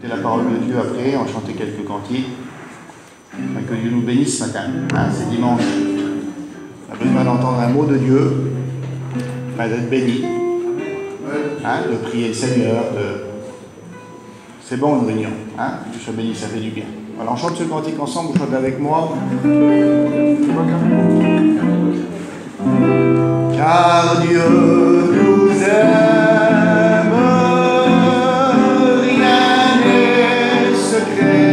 la parole de Dieu après, on chantait quelques cantiques. Que Dieu nous bénisse ce matin. C'est dimanche. On a besoin d'entendre un mot de Dieu, d'être béni, de prier le Seigneur. C'est bon une réunion. Dieu soit béni, ça fait du bien. Voilà, on chante ce cantique ensemble, vous chantez avec moi. Car Dieu nous aime, rien n'est secret.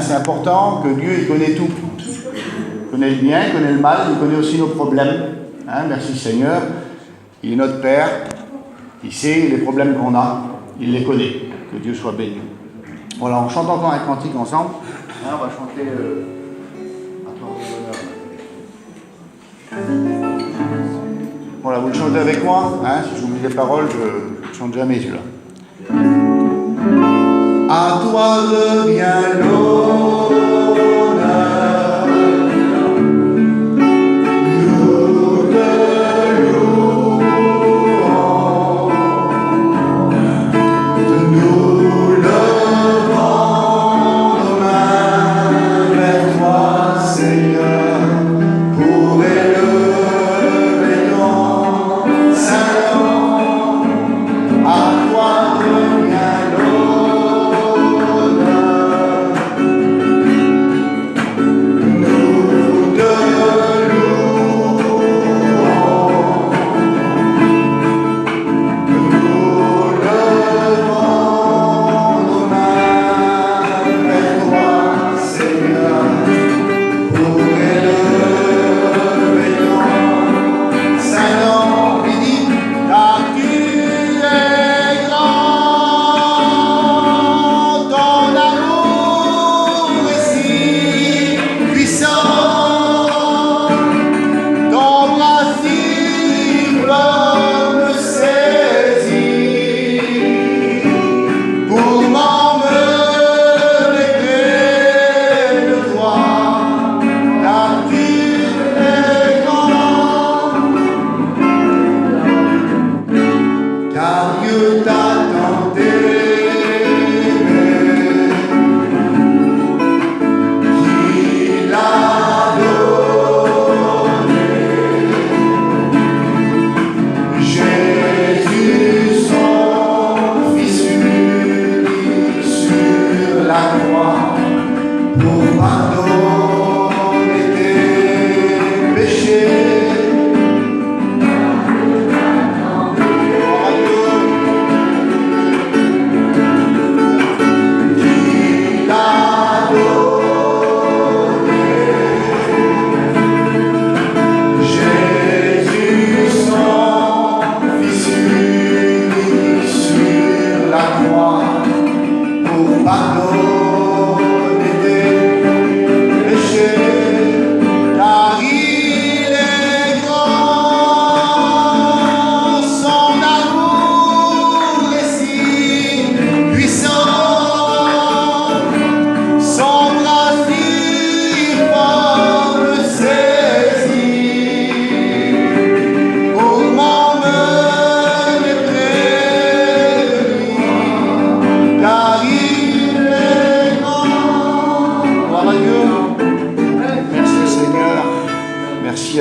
C'est important que Dieu il connaît tout. Il connaît le bien, il connaît le mal, il connaît aussi nos problèmes. Merci Seigneur. Il est notre Père. Il sait les problèmes qu'on a. Il les connaît. Que Dieu soit béni. Voilà, on chante encore un cantique ensemble. On va chanter Voilà, vous le chantez avec moi. Si j'oublie les paroles, je ne chante jamais celui-là. À toi revient l'honneur, nous te louons, nous levons nos mains vers toi, Seigneur, pour élever ton saint nom. À toi revient l'honneur. Paris.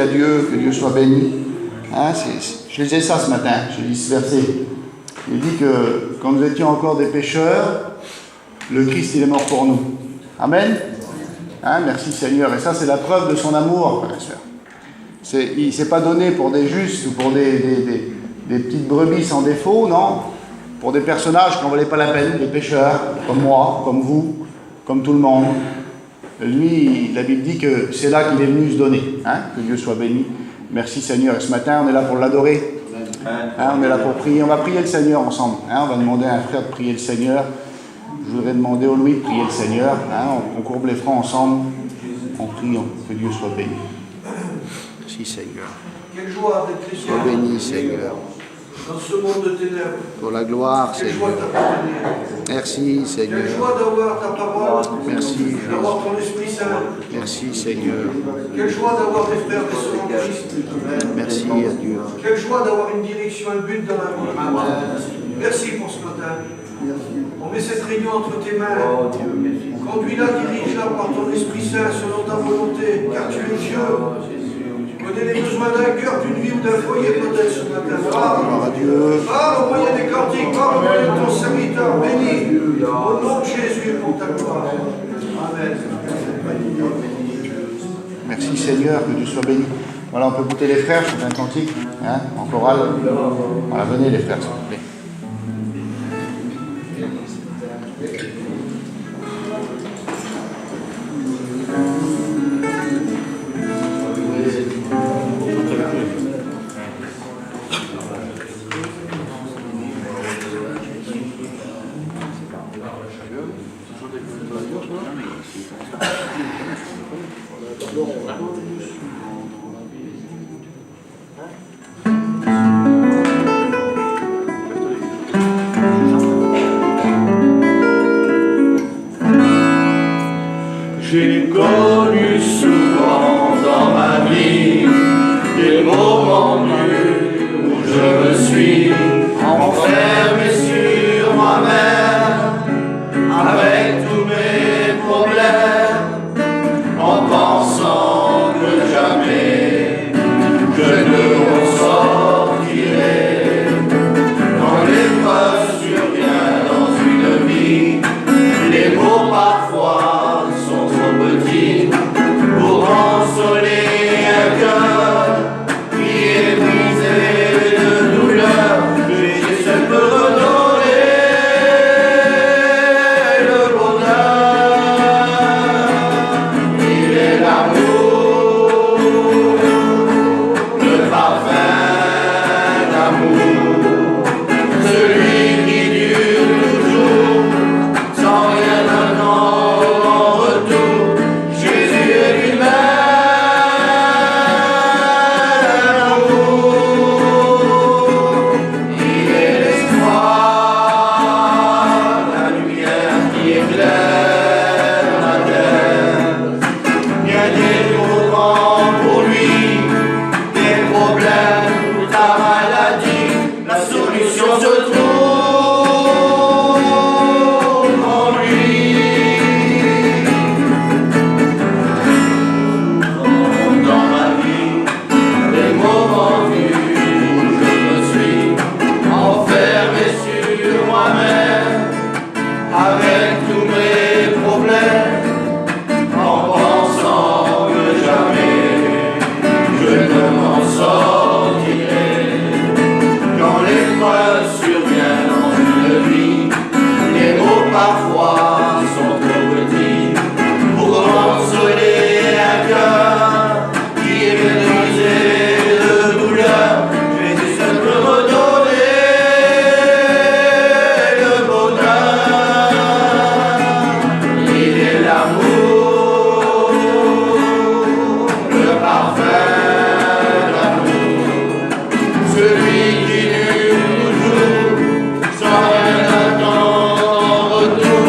à Dieu, que Dieu soit béni. Hein, je lisais ça ce matin, je lis ce verset. Il dit que quand nous étions encore des pécheurs, le Christ il est mort pour nous. Amen. Hein, merci Seigneur. Et ça c'est la preuve de son amour, frères et sœurs. Il ne s'est pas donné pour des justes ou pour des petites brebis sans défaut, non. Pour des personnages qui n'en valaient pas la peine, des pécheurs, comme moi, comme vous, comme tout le monde. Lui, la Bible dit que c'est là qu'il est venu se donner. Hein, que Dieu soit béni. Merci Seigneur. Et ce matin, on est là pour l'adorer. Hein, on est là pour prier. On va prier le Seigneur ensemble. Hein, on va demander à un frère de prier le Seigneur. Je voudrais demander au Louis de prier le Seigneur. Hein, on courbe les francs ensemble. On prie que Dieu soit béni. Merci Seigneur. Quelle joie d'être chrétien. Sois béni Seigneur. Dans ce monde de ténèbres. Pour la gloire Quelle Seigneur. joie t'appartenir. Merci Seigneur. Quelle joie d'avoir ta parole. Merci Jésus. D'avoir ton Esprit Saint. Merci Seigneur. Quelle joie d'avoir des frères et sœurs en Christ. Merci à Dieu. Quelle joie d'avoir une direction, un but dans la vie. Merci pour ce matin. On met cette réunion entre tes mains. Conduis-la, dirige-la par ton Esprit Saint selon ta volonté, car tu es Dieu. Connais les besoins d'un cœur, d'une vie ou d'un foyer peut-être ce matin. Parle au moyen des cantiques, parle au moyen de ton serviteur, béni. Au nom de Jésus pour ta gloire. Amen. Merci Seigneur, que Dieu soit béni. Voilà, on peut goûter les frères, c'est un cantique, hein, en chorale. Voilà, venez les frères, s'il vous plaît. J'ai connu souvent dans ma vie des moments durs où je me suis enfermé sur moi-même avec tous mes problèmes, en pensant que jamais je ne m'en sortirai. Quand l'épreuve survient dans une vie, les mots parfois sont trop petits pour consoler un cœur qui est brisé de douleur. Jésus seul peut redonner le bonheur. Il est l'amour, le parfum d'amour, celui qui dure toujours sans rien attendre en retour. Jésus est lui-même l'amour. Il est l'espoir, la lumière qui éclaire la terre. Bien des trop grands pour lui, des problèmes, ta maladie, la solution se trouve en lui. Dans ma vie, des moments durs où je me suis enfermé sur moi-même avec tous mes problèmes, en pensant que jamais je ne m'en sortirai. Quand l'épreuve survient dans une vie, les mots parfois sont trop petits pour consoler un cœur qui est brisé de douleur. Jésus seul peut redonner le bonheur. Il est l'amour, le parfum d'amour, celui qui dure toujours sans rien attendre en retour.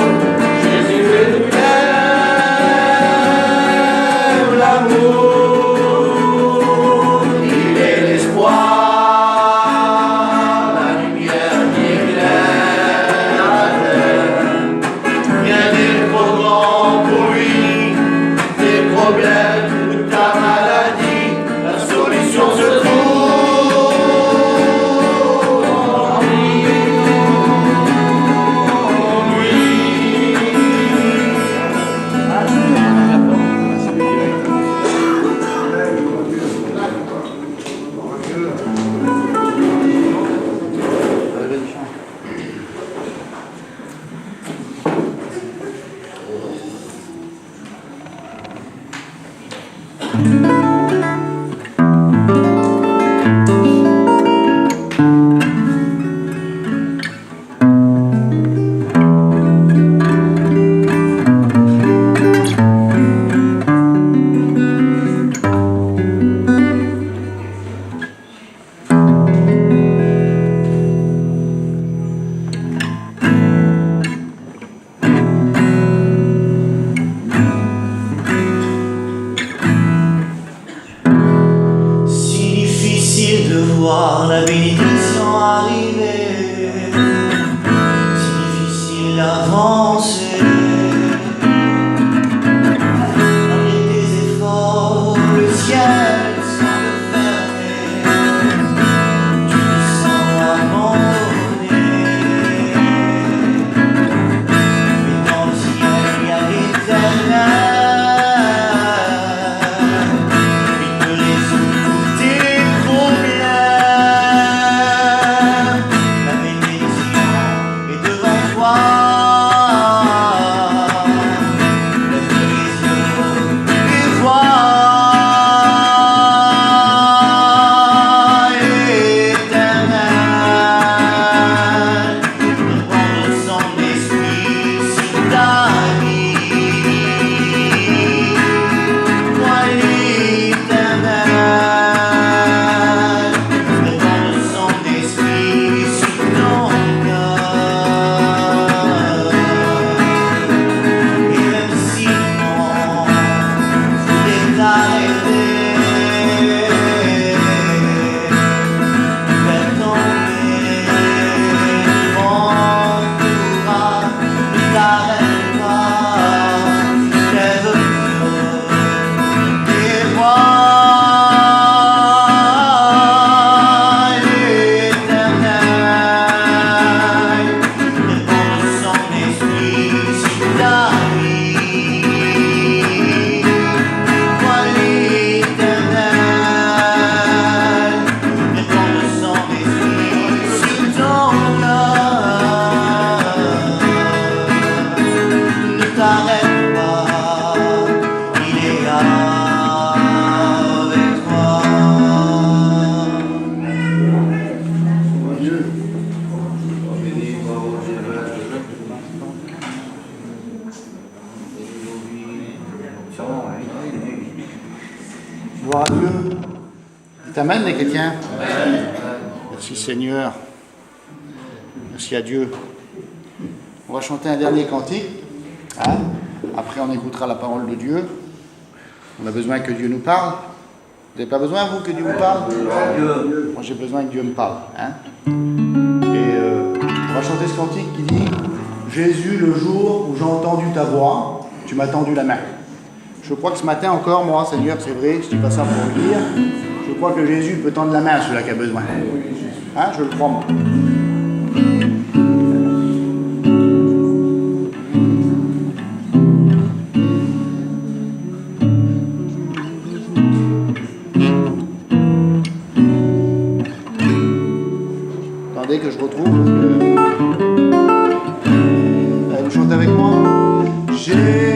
Voir la bénédiction arriver, si difficile d'avancer. Malgré tes efforts, le ciel semble fermé, tu te sens abandonné. Mais dans le ciel, il y a l'éternel, il te résout tous tes problèmes. Gloire à Dieu. Amen, les chrétiens. Merci Seigneur. Merci à Dieu. On va chanter un dernier cantique. Hein? Après, on écoutera la parole de Dieu. On a besoin que Dieu nous parle. Vous n'avez pas besoin, vous, que Dieu vous parle? Moi, j'ai besoin que Dieu me parle. Hein? Et on va chanter ce cantique qui dit « Jésus, le jour où j'ai entendu ta voix, tu m'as tendu la main. » Je crois que ce matin encore, moi, Seigneur, c'est vrai, je ne dis pas ça pour le dire, je crois que Jésus peut tendre la main à celui-là qui a besoin. Hein? Je le crois, moi. Attendez que je retrouve, parce que... Allez, vous chantez avec moi. Jésus,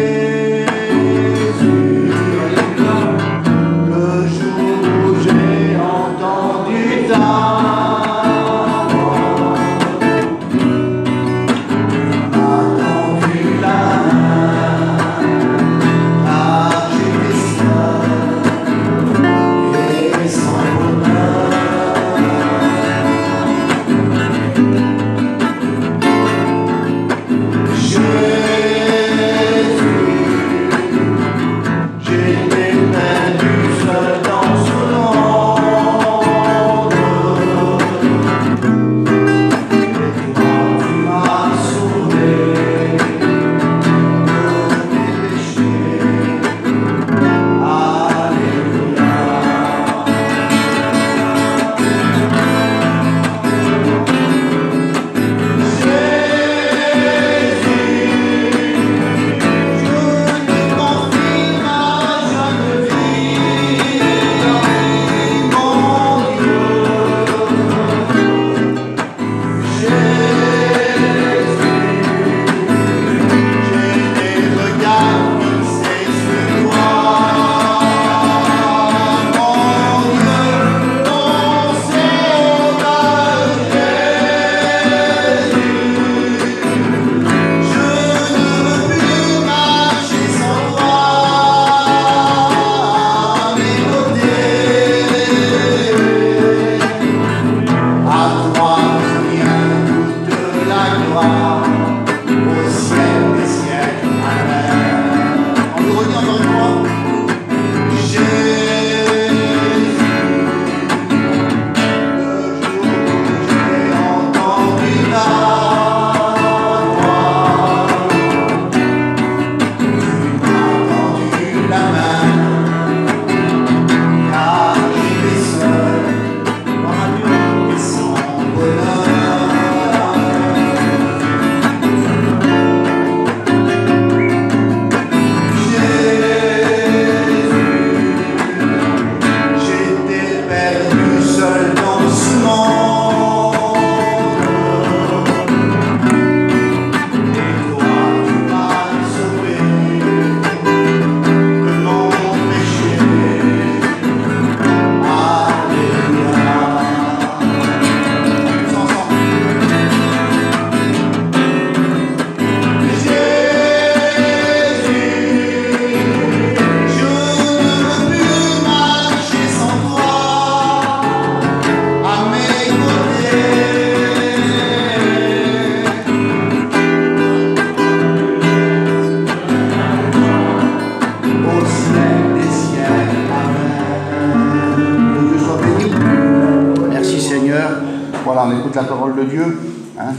de Dieu. Hein.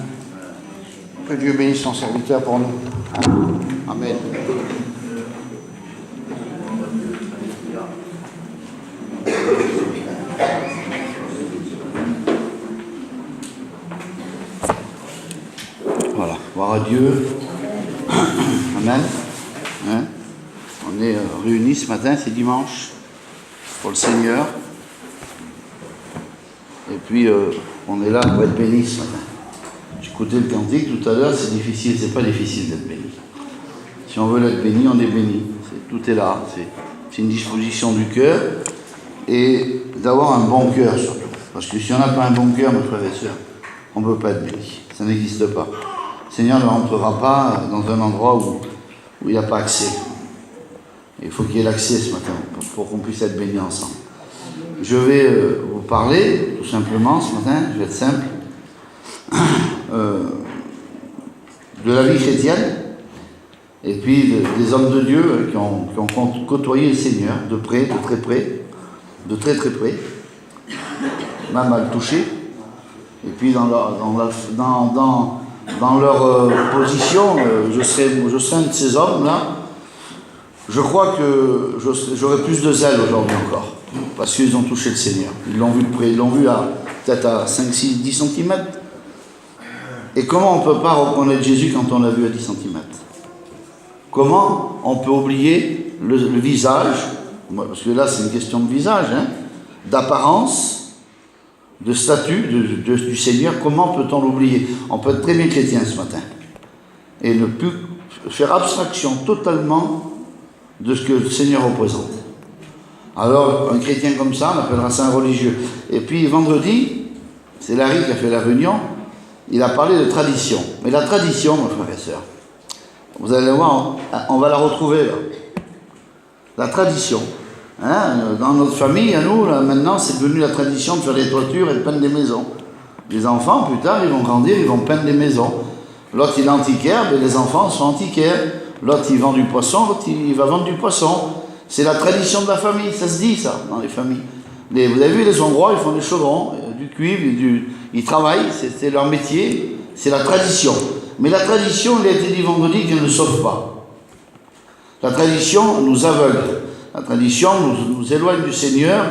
Que Dieu bénisse son serviteur pour nous. Hein. Amen. Voilà, gloire à Dieu. Amen. Hein. On est réunis ce matin, c'est dimanche, pour le Seigneur. Et puis, on est là pour être bénis ce matin. J'écoutais le cantique tout à l'heure, c'est difficile, c'est pas difficile d'être béni. Si on veut être béni, on est béni. Tout est là. C'est une disposition du cœur et d'avoir un bon cœur surtout. Parce que si on n'a pas un bon cœur, mes frères et sœurs, on ne peut pas être béni. Ça n'existe pas. Le Seigneur ne rentrera pas dans un endroit où il n'y a pas accès. Il faut qu'il y ait l'accès ce matin pour qu'on puisse être bénis ensemble. Je vais vous parler tout simplement ce matin, je vais être simple, de la vie chrétienne et puis des hommes de Dieu qui ont côtoyé le Seigneur de près, de très près, de très très près, même à le toucher. Et puis dans leur position, je serai un de ces hommes-là. Je crois que j'aurai plus de zèle aujourd'hui encore, parce qu'ils ont touché le Seigneur. Ils l'ont vu de près, ils l'ont vu peut-être à 5, 6, 10 cm. Et comment on ne peut pas reconnaître Jésus quand on l'a vu à 10 cm? Comment on peut oublier le visage? Parce que là, c'est une question de visage, hein, d'apparence, de statut du Seigneur. Comment peut-on l'oublier? On peut être très bien chrétien ce matin et ne plus faire abstraction totalement de ce que le Seigneur représente. Alors, un chrétien comme ça, on appellera ça un religieux. Et puis, vendredi, c'est Larry qui a fait la réunion, il a parlé de tradition. Mais la tradition, mes frères et sœurs, vous allez voir, on va la retrouver là. La tradition. Hein, dans notre famille, à nous, là, maintenant, c'est devenu la tradition de faire des toitures et de peindre des maisons. Les enfants, plus tard, ils vont grandir, ils vont peindre des maisons. L'autre, il est antiquaire, mais les enfants sont antiquaires. L'autre, il vend du poisson, l'autre, il va vendre du poisson. C'est la tradition de la famille, ça se dit, ça, dans les familles. Vous avez vu, les Hongrois, ils font des chaudrons, du cuivre, ils travaillent, c'est leur métier, c'est la tradition. Mais la tradition, il a été dit vendredi qu'elle ne sauve pas. La tradition nous aveugle. La tradition nous éloigne du Seigneur.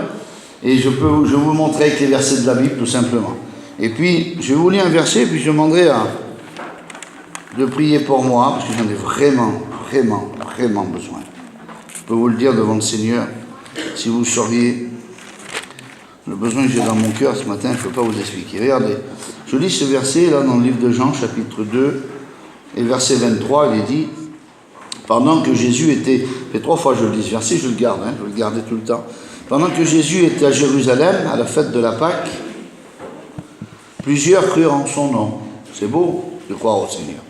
Et je vais vous montrer avec les versets de la Bible, tout simplement. Et puis, je vais vous lire un verset, puis je demanderai de prier pour moi, parce que j'en ai vraiment, vraiment, vraiment besoin. Je peux vous le dire devant le Seigneur, si vous sauriez le besoin que j'ai dans mon cœur ce matin, je ne peux pas vous expliquer. Regardez, je lis ce verset là dans le livre de Jean, chapitre 2, et verset 23, il est dit, pendant que Jésus était, ça fait 3 fois que je lis ce verset, je le garde, je vais le garder tout le temps. Pendant que Jésus était à Jérusalem, à la fête de la Pâque, plusieurs crurent en son nom. C'est beau de croire au Seigneur.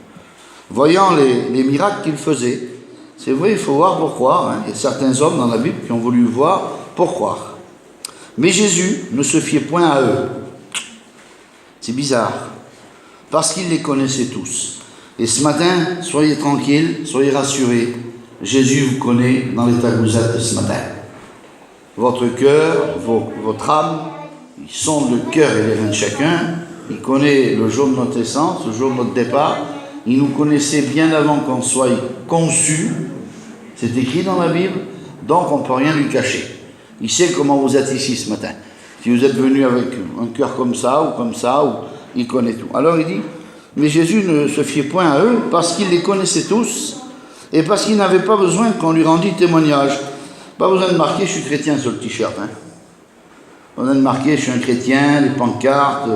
Voyant les miracles qu'il faisait, c'est vrai, il faut voir pour croire. Il y a certains hommes dans la Bible qui ont voulu voir pour croire. Mais Jésus ne se fiait point à eux. C'est bizarre, parce qu'il les connaissait tous. Et ce matin, soyez tranquilles, soyez rassurés. Jésus vous connaît dans l'état que vous êtes ce matin. Votre cœur, votre âme, il sonde le cœur et les reins de chacun. Il connaît le jour de notre naissance, le jour de notre départ. Il nous connaissait bien avant qu'on soit conçus. C'est écrit dans la Bible, donc on ne peut rien lui cacher. Il sait comment vous êtes ici ce matin. Si vous êtes venu avec un cœur comme ça, ou il connaît tout. Alors il dit, mais Jésus ne se fiait point à eux, parce qu'il les connaissait tous, et parce qu'il n'avait pas besoin qu'on lui rendît témoignage. Pas besoin de marquer, je suis chrétien sur le t-shirt. Pas besoin de marquer, je suis un chrétien, les pancartes,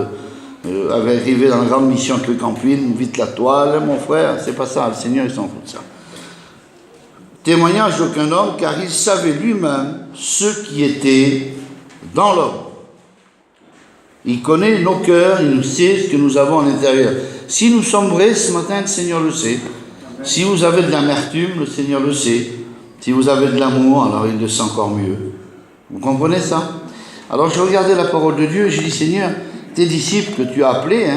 arrivé dans la grande mission avec le camping, vite la toile, mon frère, c'est pas ça, le Seigneur il s'en fout de ça. Témoignage d'aucun homme, car il savait lui-même ce qui était dans l'homme. Il connaît nos cœurs, il nous sait ce que nous avons à l'intérieur. Si nous sommes vrais ce matin, le Seigneur le sait. Si vous avez de l'amertume, le Seigneur le sait. Si vous avez de l'amour, alors il le sait encore mieux. Vous comprenez ça? Alors je regardais la parole de Dieu et j'ai dit, Seigneur, tes disciples que tu as appelés,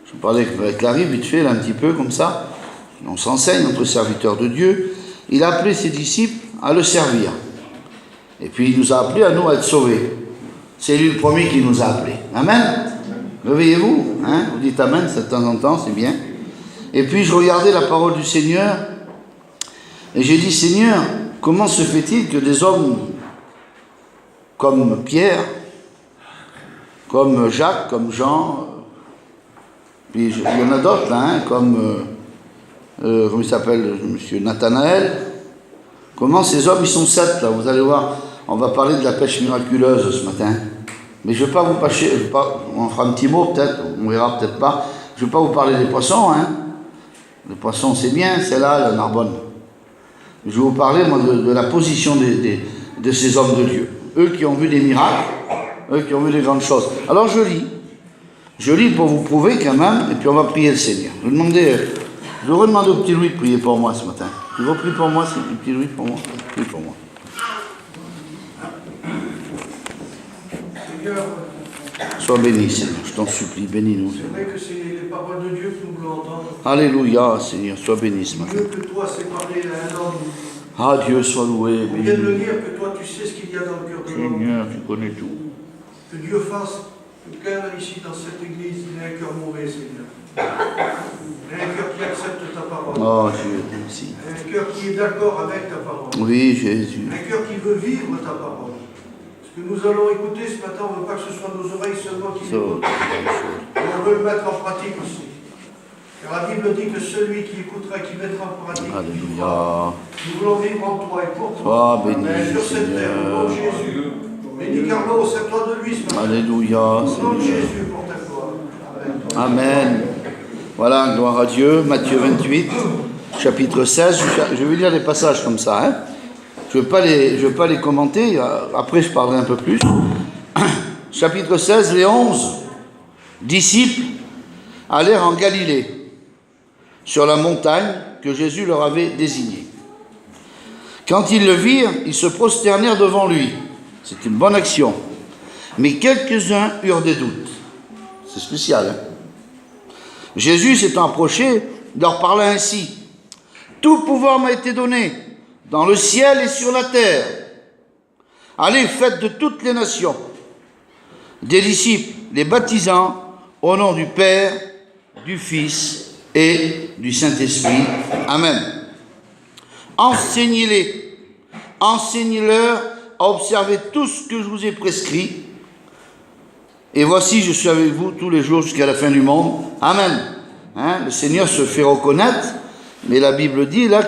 je parlais avec Larry vite fait, là, un petit peu comme ça, on s'enseigne, notre serviteur de Dieu, il a appelé ses disciples à le servir. Et puis il nous a appelés à nous à être sauvés. C'est lui le premier qui nous a appelés. Amen. Réveillez-vous, hein? Vous dites Amen de temps en temps, c'est bien. Et puis je regardais la parole du Seigneur et j'ai dit, Seigneur, comment se fait-il que des hommes comme Pierre, comme Jacques, comme Jean, puis il y en a d'autres là, hein, comme, comment il s'appelle, monsieur Nathanaël, comment ces hommes, ils sont 7 là, vous allez voir, on va parler de la pêche miraculeuse ce matin. Mais je ne vais pas vous pêcher, on fera un petit mot peut-être, on verra peut-être pas. Je ne vais pas vous parler des poissons, hein. Les poissons c'est bien, c'est là, la Narbonne. Je vais vous parler moi de la position de ces hommes de Dieu. Eux qui ont vu des miracles, eux qui ont vu des grandes choses. Alors je lis pour vous prouver quand même, et puis on va prier le Seigneur. Je vais redemander au petit Louis de prier pour moi ce matin. Tu veux prier pour moi, c'est le petit Louis pour moi? Prie pour moi. Sois béni, Seigneur, je t'en supplie, bénis-nous. C'est vrai que c'est les paroles de Dieu que nous voulons entendre. Alléluia, Seigneur, sois béni ce matin. Dieu que toi, c'est parlé à un homme. Ah, Dieu soit loué, On vient de le béni. dire que toi, tu sais ce qu'il y a dans le cœur de l'homme. Seigneur, tu connais tout. Que Dieu fasse qu'aucun ici dans cette église n'ait un cœur mauvais, Seigneur. Un cœur qui accepte ta parole. Oh, Dieu, merci. Un cœur qui est d'accord avec ta parole. Oui, Jésus. Un cœur qui veut vivre ta parole. Ce que nous allons écouter ce matin, on ne veut pas que ce soit nos oreilles seulement qui l'écoutent. On veut le mettre en pratique aussi. Car la Bible dit que celui qui écoutera et qui mettra en pratique, Alléluia. nous voulons vivre en toi et pour toi. Sois béni, Amen. Sur cette terre, au nom de Seigneur. Jésus. Béni Carlos, c'est toi de lui ce matin. Alléluia, Au nom de Seigneur. Jésus pour ta gloire. Amen. Amen. Voilà, gloire à Dieu. Matthieu 28, chapitre 16. Je vais lire les passages comme ça, hein. Je ne vais pas les commenter, après je parlerai un peu plus. Chapitre 16, les 11 disciples allèrent en Galilée, sur la montagne que Jésus leur avait désignée. Quand ils le virent, ils se prosternèrent devant lui. C'est une bonne action. Mais quelques-uns eurent des doutes. C'est spécial, hein? Jésus s'étant approché, leur parla ainsi. « Tout pouvoir m'a été donné, dans le ciel et sur la terre. Allez, faites de toutes les nations des disciples, les baptisant au nom du Père, du Fils et du Saint-Esprit. Amen. Enseignez-leur à observer tout ce que je vous ai prescrit. Et voici, je suis avec vous tous les jours jusqu'à la fin du monde. Amen. Hein, le Seigneur se fait reconnaître. Mais la Bible dit là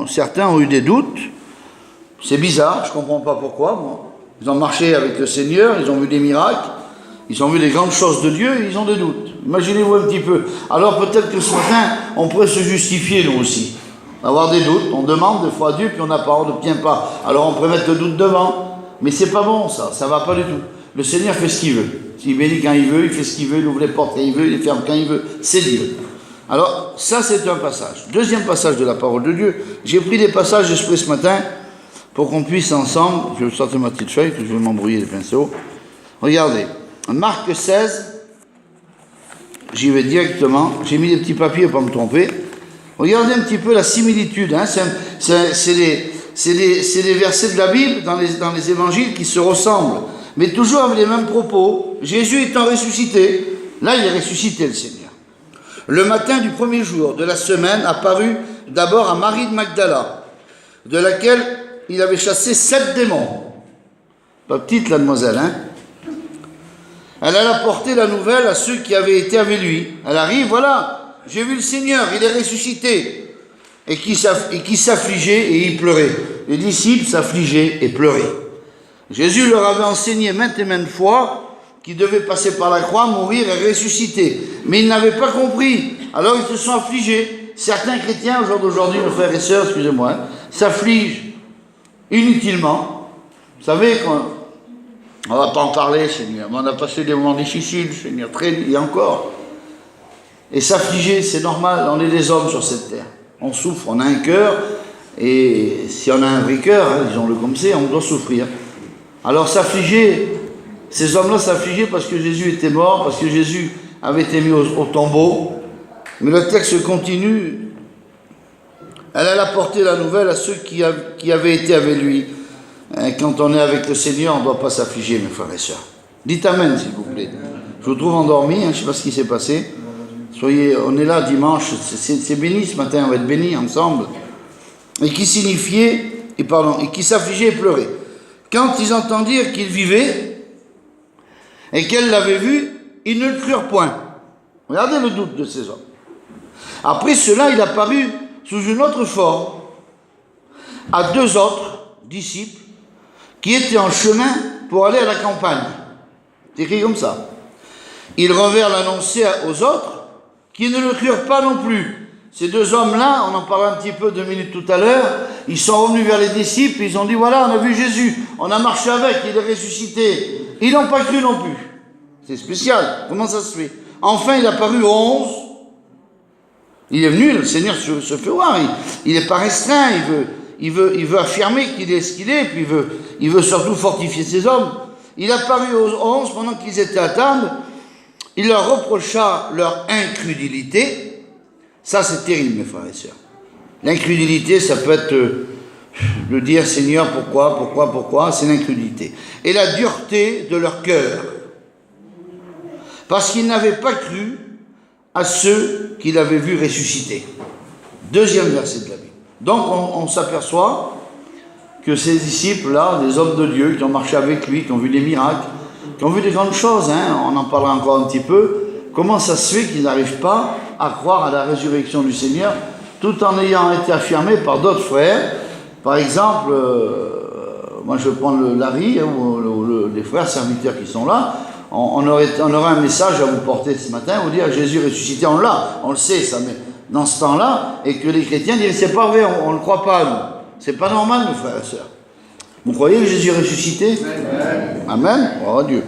certains ont eu des doutes. C'est bizarre, je ne comprends pas pourquoi, moi. Ils ont marché avec le Seigneur, ils ont vu des miracles, ils ont vu des grandes choses de Dieu et ils ont des doutes. Imaginez-vous un petit peu. Alors peut-être que ce matin, on pourrait se justifier nous aussi. Avoir des doutes, on demande des fois à Dieu, puis on n'a pas, on n'obtient pas. Alors on pourrait mettre le doute devant. Mais c'est pas bon ça ne va pas du tout. Le Seigneur fait ce qu'il veut. S'il bénit quand il veut, il fait ce qu'il veut, il ouvre les portes quand il veut, il les ferme quand il veut. C'est Dieu. Alors, ça c'est un passage. Deuxième passage de la parole de Dieu. J'ai pris des passages exprès ce matin pour qu'on puisse ensemble, je vais sortir ma petite feuille, que je vais m'embrouiller les pinceaux. Regardez, Marc 16, j'y vais directement. J'ai mis des petits papiers pour ne pas me tromper. Regardez un petit peu la similitude. Hein. C'est des versets de la Bible dans les évangiles qui se ressemblent, mais toujours avec les mêmes propos. Jésus étant ressuscité, là il est ressuscité le Seigneur. Le matin du premier jour de la semaine apparut d'abord à Marie de Magdala, de laquelle il avait chassé 7 démons. Pas petite la demoiselle, hein? Elle alla porter la nouvelle à ceux qui avaient été avec lui. Elle arrive, voilà, j'ai vu le Seigneur, il est ressuscité. Et qui s'affligeait et y pleurait. Les disciples s'affligeaient et pleuraient. Jésus leur avait enseigné maintes et maintes fois qu'il devait passer par la croix, mourir et ressusciter. Mais ils n'avaient pas compris. Alors ils se sont affligés. Certains chrétiens, au jour d'aujourd'hui, nos frères et sœurs, excusez-moi, hein, s'affligent inutilement. Vous savez, on ne va pas en parler, Seigneur, mais on a passé des moments difficiles, Seigneur, et encore. Et s'affliger, c'est normal, on est des hommes sur cette terre. On souffre, on a un cœur, et si on a un vrai cœur, hein, disons-le comme c'est, on doit souffrir. Alors s'affliger, ces hommes-là s'affligeaient parce que Jésus était mort, parce que Jésus avait été mis au tombeau. Mais le texte continue. Elle alla porter la nouvelle à ceux qui avaient été avec lui. Quand on est avec le Seigneur, on ne doit pas s'affliger, mes frères et sœurs. Dites Amen, s'il vous plaît. Je vous trouve endormi, je ne sais pas ce qui s'est passé. On est là dimanche, c'est béni ce matin, on va être bénis ensemble. Et qui signifiait, et qui s'affligeait et pleurait. Quand ils entendirent qu'il vivait et qu'elle l'avait vu, ils ne le crurent point. Regardez le doute de ces hommes. Après cela, il apparut sous une autre forme à 2 autres disciples qui étaient en chemin pour aller à la campagne. C'est écrit comme ça. Ils revinrent l'annoncer aux autres qui ne le crurent pas non plus. Ces 2 hommes-là, on en parlait un petit peu 2 minutes tout à l'heure, ils sont revenus vers les disciples, ils ont dit voilà, on a vu Jésus, on a marché avec, il est ressuscité. Ils n'ont pas cru non plus. C'est spécial, comment ça se fait? Enfin, il a apparu aux 11. Il est venu, le Seigneur se fait voir, il n'est pas restreint, il veut affirmer qu'il est ce qu'il est, puis il veut surtout fortifier ses hommes. Il est apparu aux 11 pendant qu'ils étaient à table, il leur reprocha leur incrédulité. Ça, c'est terrible, mes frères et sœurs. L'incrédulité, ça peut être de dire, Seigneur, pourquoi, c'est l'incrédulité. Et la dureté de leur cœur. Parce qu'ils n'avaient pas cru à ceux qu'il avait vus ressusciter. 2e verset de la Bible. Donc, on s'aperçoit que ces disciples-là, des hommes de Dieu, qui ont marché avec lui, qui ont vu des miracles, qui ont vu des grandes choses, on en parlera encore un petit peu, comment ça se fait qu'ils n'arrivent pas à croire à la résurrection du Seigneur, tout en ayant été affirmés par d'autres frères. Par exemple, moi je prends le Larry, ou les frères serviteurs qui sont là, on aurait un message à vous porter ce matin, vous dire Jésus ressuscité, on l'a, on le sait ça, mais dans ce temps-là, et que les chrétiens diraient c'est pas vrai, on ne le croit pas, nous. C'est pas normal, mes frères et sœurs. Vous croyez que Jésus est ressuscité? Amen. Oh Dieu.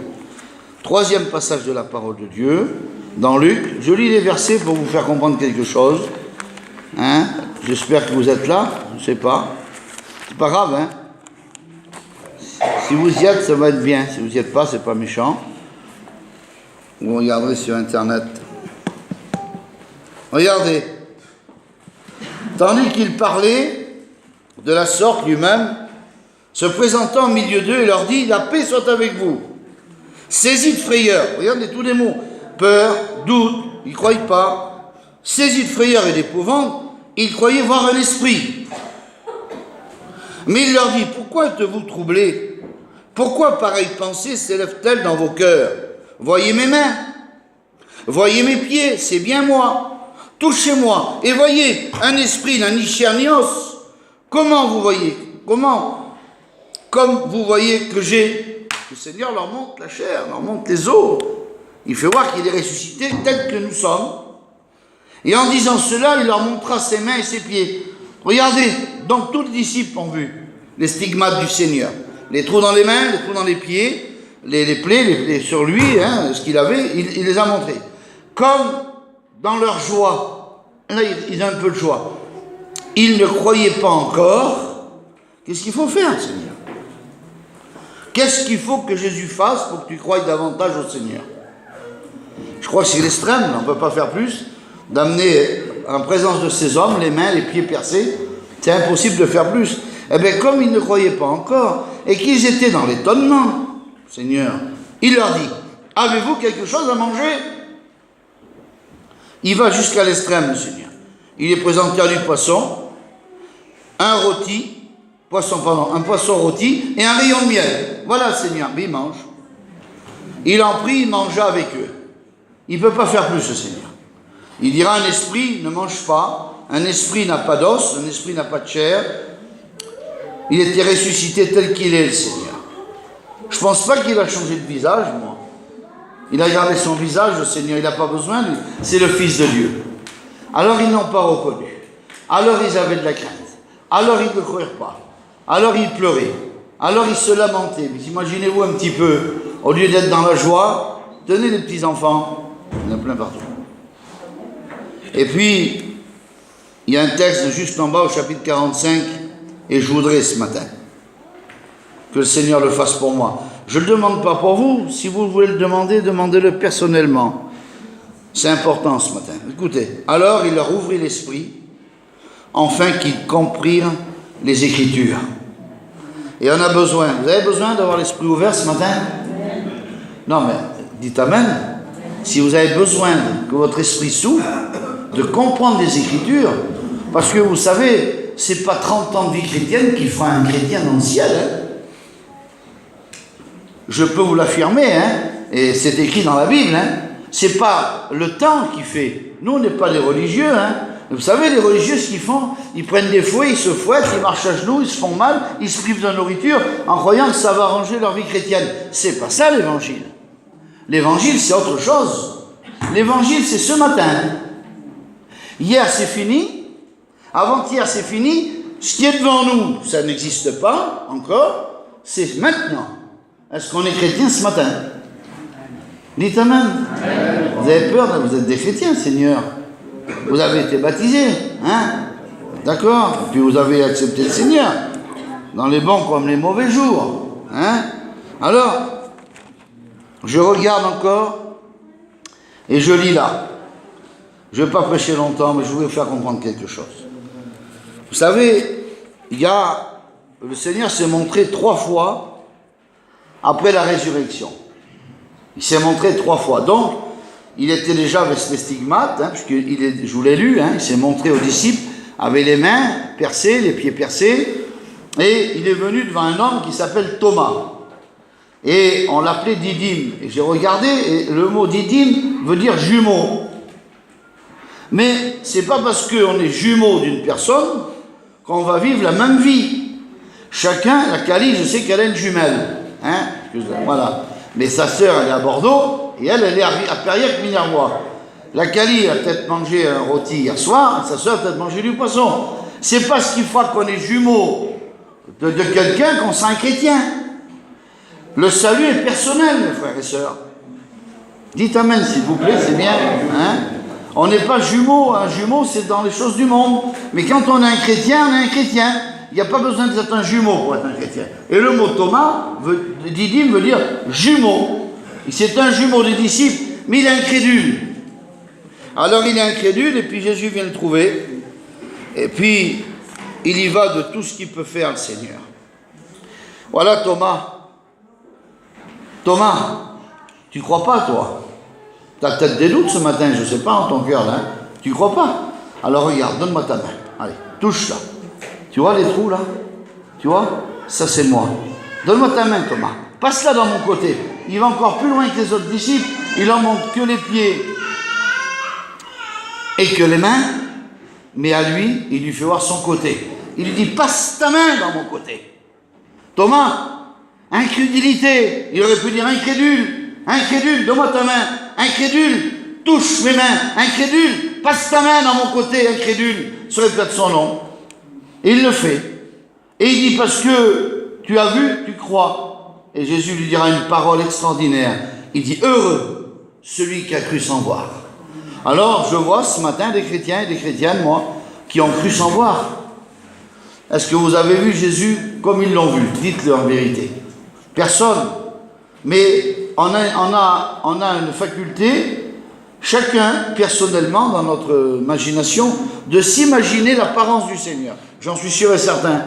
3e passage de la parole de Dieu, dans Luc. Je lis les versets pour vous faire comprendre quelque chose. J'espère que vous êtes là. Je ne sais pas. C'est pas grave, Si vous y êtes, ça va être bien. Si vous n'y êtes pas, c'est pas méchant. Vous regarderez sur Internet. Regardez. Tandis qu'il parlait de la sorte lui-même, se présentant au milieu d'eux, il leur dit, la paix soit avec vous. Saisis de frayeur, regardez tous les mots, peur, doute, ils ne croyaient pas, saisis de frayeur et d'épouvante, ils croyaient voir un esprit. Mais il leur dit, pourquoi êtes-vous troublés? Pourquoi pareille pensée s'élève-t-elle dans vos cœurs? Voyez mes mains, voyez mes pieds, c'est bien moi, touchez-moi, et voyez, un esprit n'a ni chair ni os. Comment vous voyez? Comment? Comme vous voyez que j'ai... Le Seigneur leur montre la chair, leur montre les os. Il fait voir qu'il est ressuscité tel que nous sommes. Et en disant cela, il leur montra ses mains et ses pieds. Regardez, donc tous les disciples ont vu les stigmates du Seigneur. Les trous dans les mains, les trous dans les pieds, les plaies sur lui, ce qu'il avait, il les a montrés. Comme dans leur joie, là ils ont un peu de joie. Ils ne croyaient pas encore. Qu'est-ce qu'il faut faire, Seigneur? Qu'est-ce qu'il faut que Jésus fasse pour que tu croies davantage au Seigneur? Je crois que c'est l'extrême, on ne peut pas faire plus. D'amener en présence de ces hommes, les mains, les pieds percés, c'est impossible de faire plus. Eh bien, comme ils ne croyaient pas encore, et qu'ils étaient dans l'étonnement, Seigneur, il leur dit, avez-vous quelque chose à manger? Il va jusqu'à l'extrême, le Seigneur. Il est présenté à lui poisson, un poisson rôti et un rayon de miel. Voilà, Seigneur, mais il mange. Il en prit, il mangea avec eux. Il ne peut pas faire plus, ce Seigneur. Il dira, un esprit ne mange pas, un esprit n'a pas d'os, un esprit n'a pas de chair. Il était ressuscité tel qu'il est, le Seigneur. Je ne pense pas qu'il a changé de visage, moi. Il a gardé son visage, le Seigneur, il n'a pas besoin, lui. C'est le Fils de Dieu. Alors ils n'ont pas reconnu. Alors ils avaient de la crainte. Alors ils ne croyaient pas. Alors ils pleuraient. Alors ils se lamentaient. Mais imaginez-vous un petit peu, au lieu d'être dans la joie, tenez les petits enfants, il y en a plein partout. Et puis, il y a un texte juste en bas au chapitre 45, et je voudrais ce matin que le Seigneur le fasse pour moi. Je ne le demande pas pour vous. Si vous voulez le demander, demandez-le personnellement. C'est important ce matin. Écoutez, alors il leur ouvrit l'esprit, afin qu'ils comprirent les Écritures. Et on a besoin. Vous avez besoin d'avoir l'esprit ouvert ce matin? Non, mais dites Amen. si vous avez besoin que votre esprit s'ouvre, de comprendre les Écritures, parce que vous savez, c'est pas 30 ans de vie chrétienne qui fera un chrétien dans le ciel. Hein. Je peux vous l'affirmer, hein, et c'est écrit dans la Bible. Hein. C'est pas le temps qui fait. Nous, on n'est pas des religieux. Hein. Vous savez, les religieux, ce qu'ils font, ils prennent des fouets, ils se fouettent, ils marchent à genoux, ils se font mal, ils se privent de nourriture en croyant que ça va arranger leur vie chrétienne. C'est pas ça l'évangile. L'évangile, c'est autre chose. L'évangile, c'est ce matin. Hier, c'est fini. Avant-hier, c'est fini. Ce qui est devant nous, ça n'existe pas encore. C'est maintenant. Est-ce qu'on est chrétien ce matin? Dites Amen. Vous avez peur, vous êtes des chrétiens, Seigneur. Vous avez été baptisés, hein? D'accord? Puis vous avez accepté le Seigneur, dans les bons comme les mauvais jours, hein? Alors, je regarde encore, et je lis là. Je ne vais pas prêcher longtemps, mais je vais vous faire comprendre quelque chose. Vous savez, le Seigneur s'est montré 3 fois après la résurrection. Il s'est montré 3 fois. Donc, il était déjà avec les stigmates, hein, je vous l'ai lu, hein, il s'est montré aux disciples avec les mains percées, les pieds percés, et il est venu devant un homme qui s'appelle Thomas. Et on l'appelait Didyme. Et j'ai regardé, et le mot Didyme veut dire jumeau. Mais c'est pas parce qu'on est jumeau d'une personne qu'on va vivre la même vie. Chacun, la Cali, je sais qu'elle a une jumelle. Hein, voilà. Mais sa sœur, elle est à Bordeaux, et elle est à Perrières-Minervois. La Cali a peut-être mangé un rôti hier soir, et sa sœur a peut-être mangé du poisson. C'est parce qu'il faut qu'on est jumeau de quelqu'un qu'on sera un chrétien. Le salut est personnel, mes frères et sœurs. Dites Amen, s'il vous plaît, c'est bien. Hein? On n'est pas jumeaux. Un jumeau, c'est dans les choses du monde. Mais quand on est un chrétien, on est un chrétien. Il n'y a pas besoin d'être un jumeau pour être un chrétien. Et le mot Thomas, Didyme, veut dire jumeau. C'est un jumeau des disciples, mais il est incrédule. Alors il est incrédule, et puis Jésus vient le trouver. Et puis, il y va de tout ce qu'il peut faire, le Seigneur. Voilà Thomas. Thomas, tu crois pas, toi? Tu as peut-être des doutes ce matin, je ne sais pas, en ton cœur, là. Tu crois pas? Alors regarde, donne-moi ta main. Allez, touche là. Tu vois les trous, là? Tu vois? Ça, c'est moi. Donne-moi ta main, Thomas. Passe-la dans mon côté. Il va encore plus loin que les autres disciples. Il en montre que les pieds et que les mains. Mais à lui, il lui fait voir son côté. Il lui dit, passe ta main dans mon côté. Thomas, incrédulité. Il aurait pu dire incrédule. Incrédule, donne-moi ta main. Incrédule, touche mes mains. Incrédule, passe ta main dans mon côté. Incrédule, ce serait peut-être son nom. Et il le fait. Et il dit, parce que tu as vu, tu crois. Et Jésus lui dira une parole extraordinaire. Il dit, heureux celui qui a cru sans voir. Alors, je vois ce matin des chrétiens et des chrétiennes, moi, qui ont cru sans voir. Est-ce que vous avez vu Jésus comme ils l'ont vu? Dites-le en vérité. Personne. Mais on a une faculté, chacun, personnellement, dans notre imagination, de s'imaginer l'apparence du Seigneur. J'en suis sûr et certain.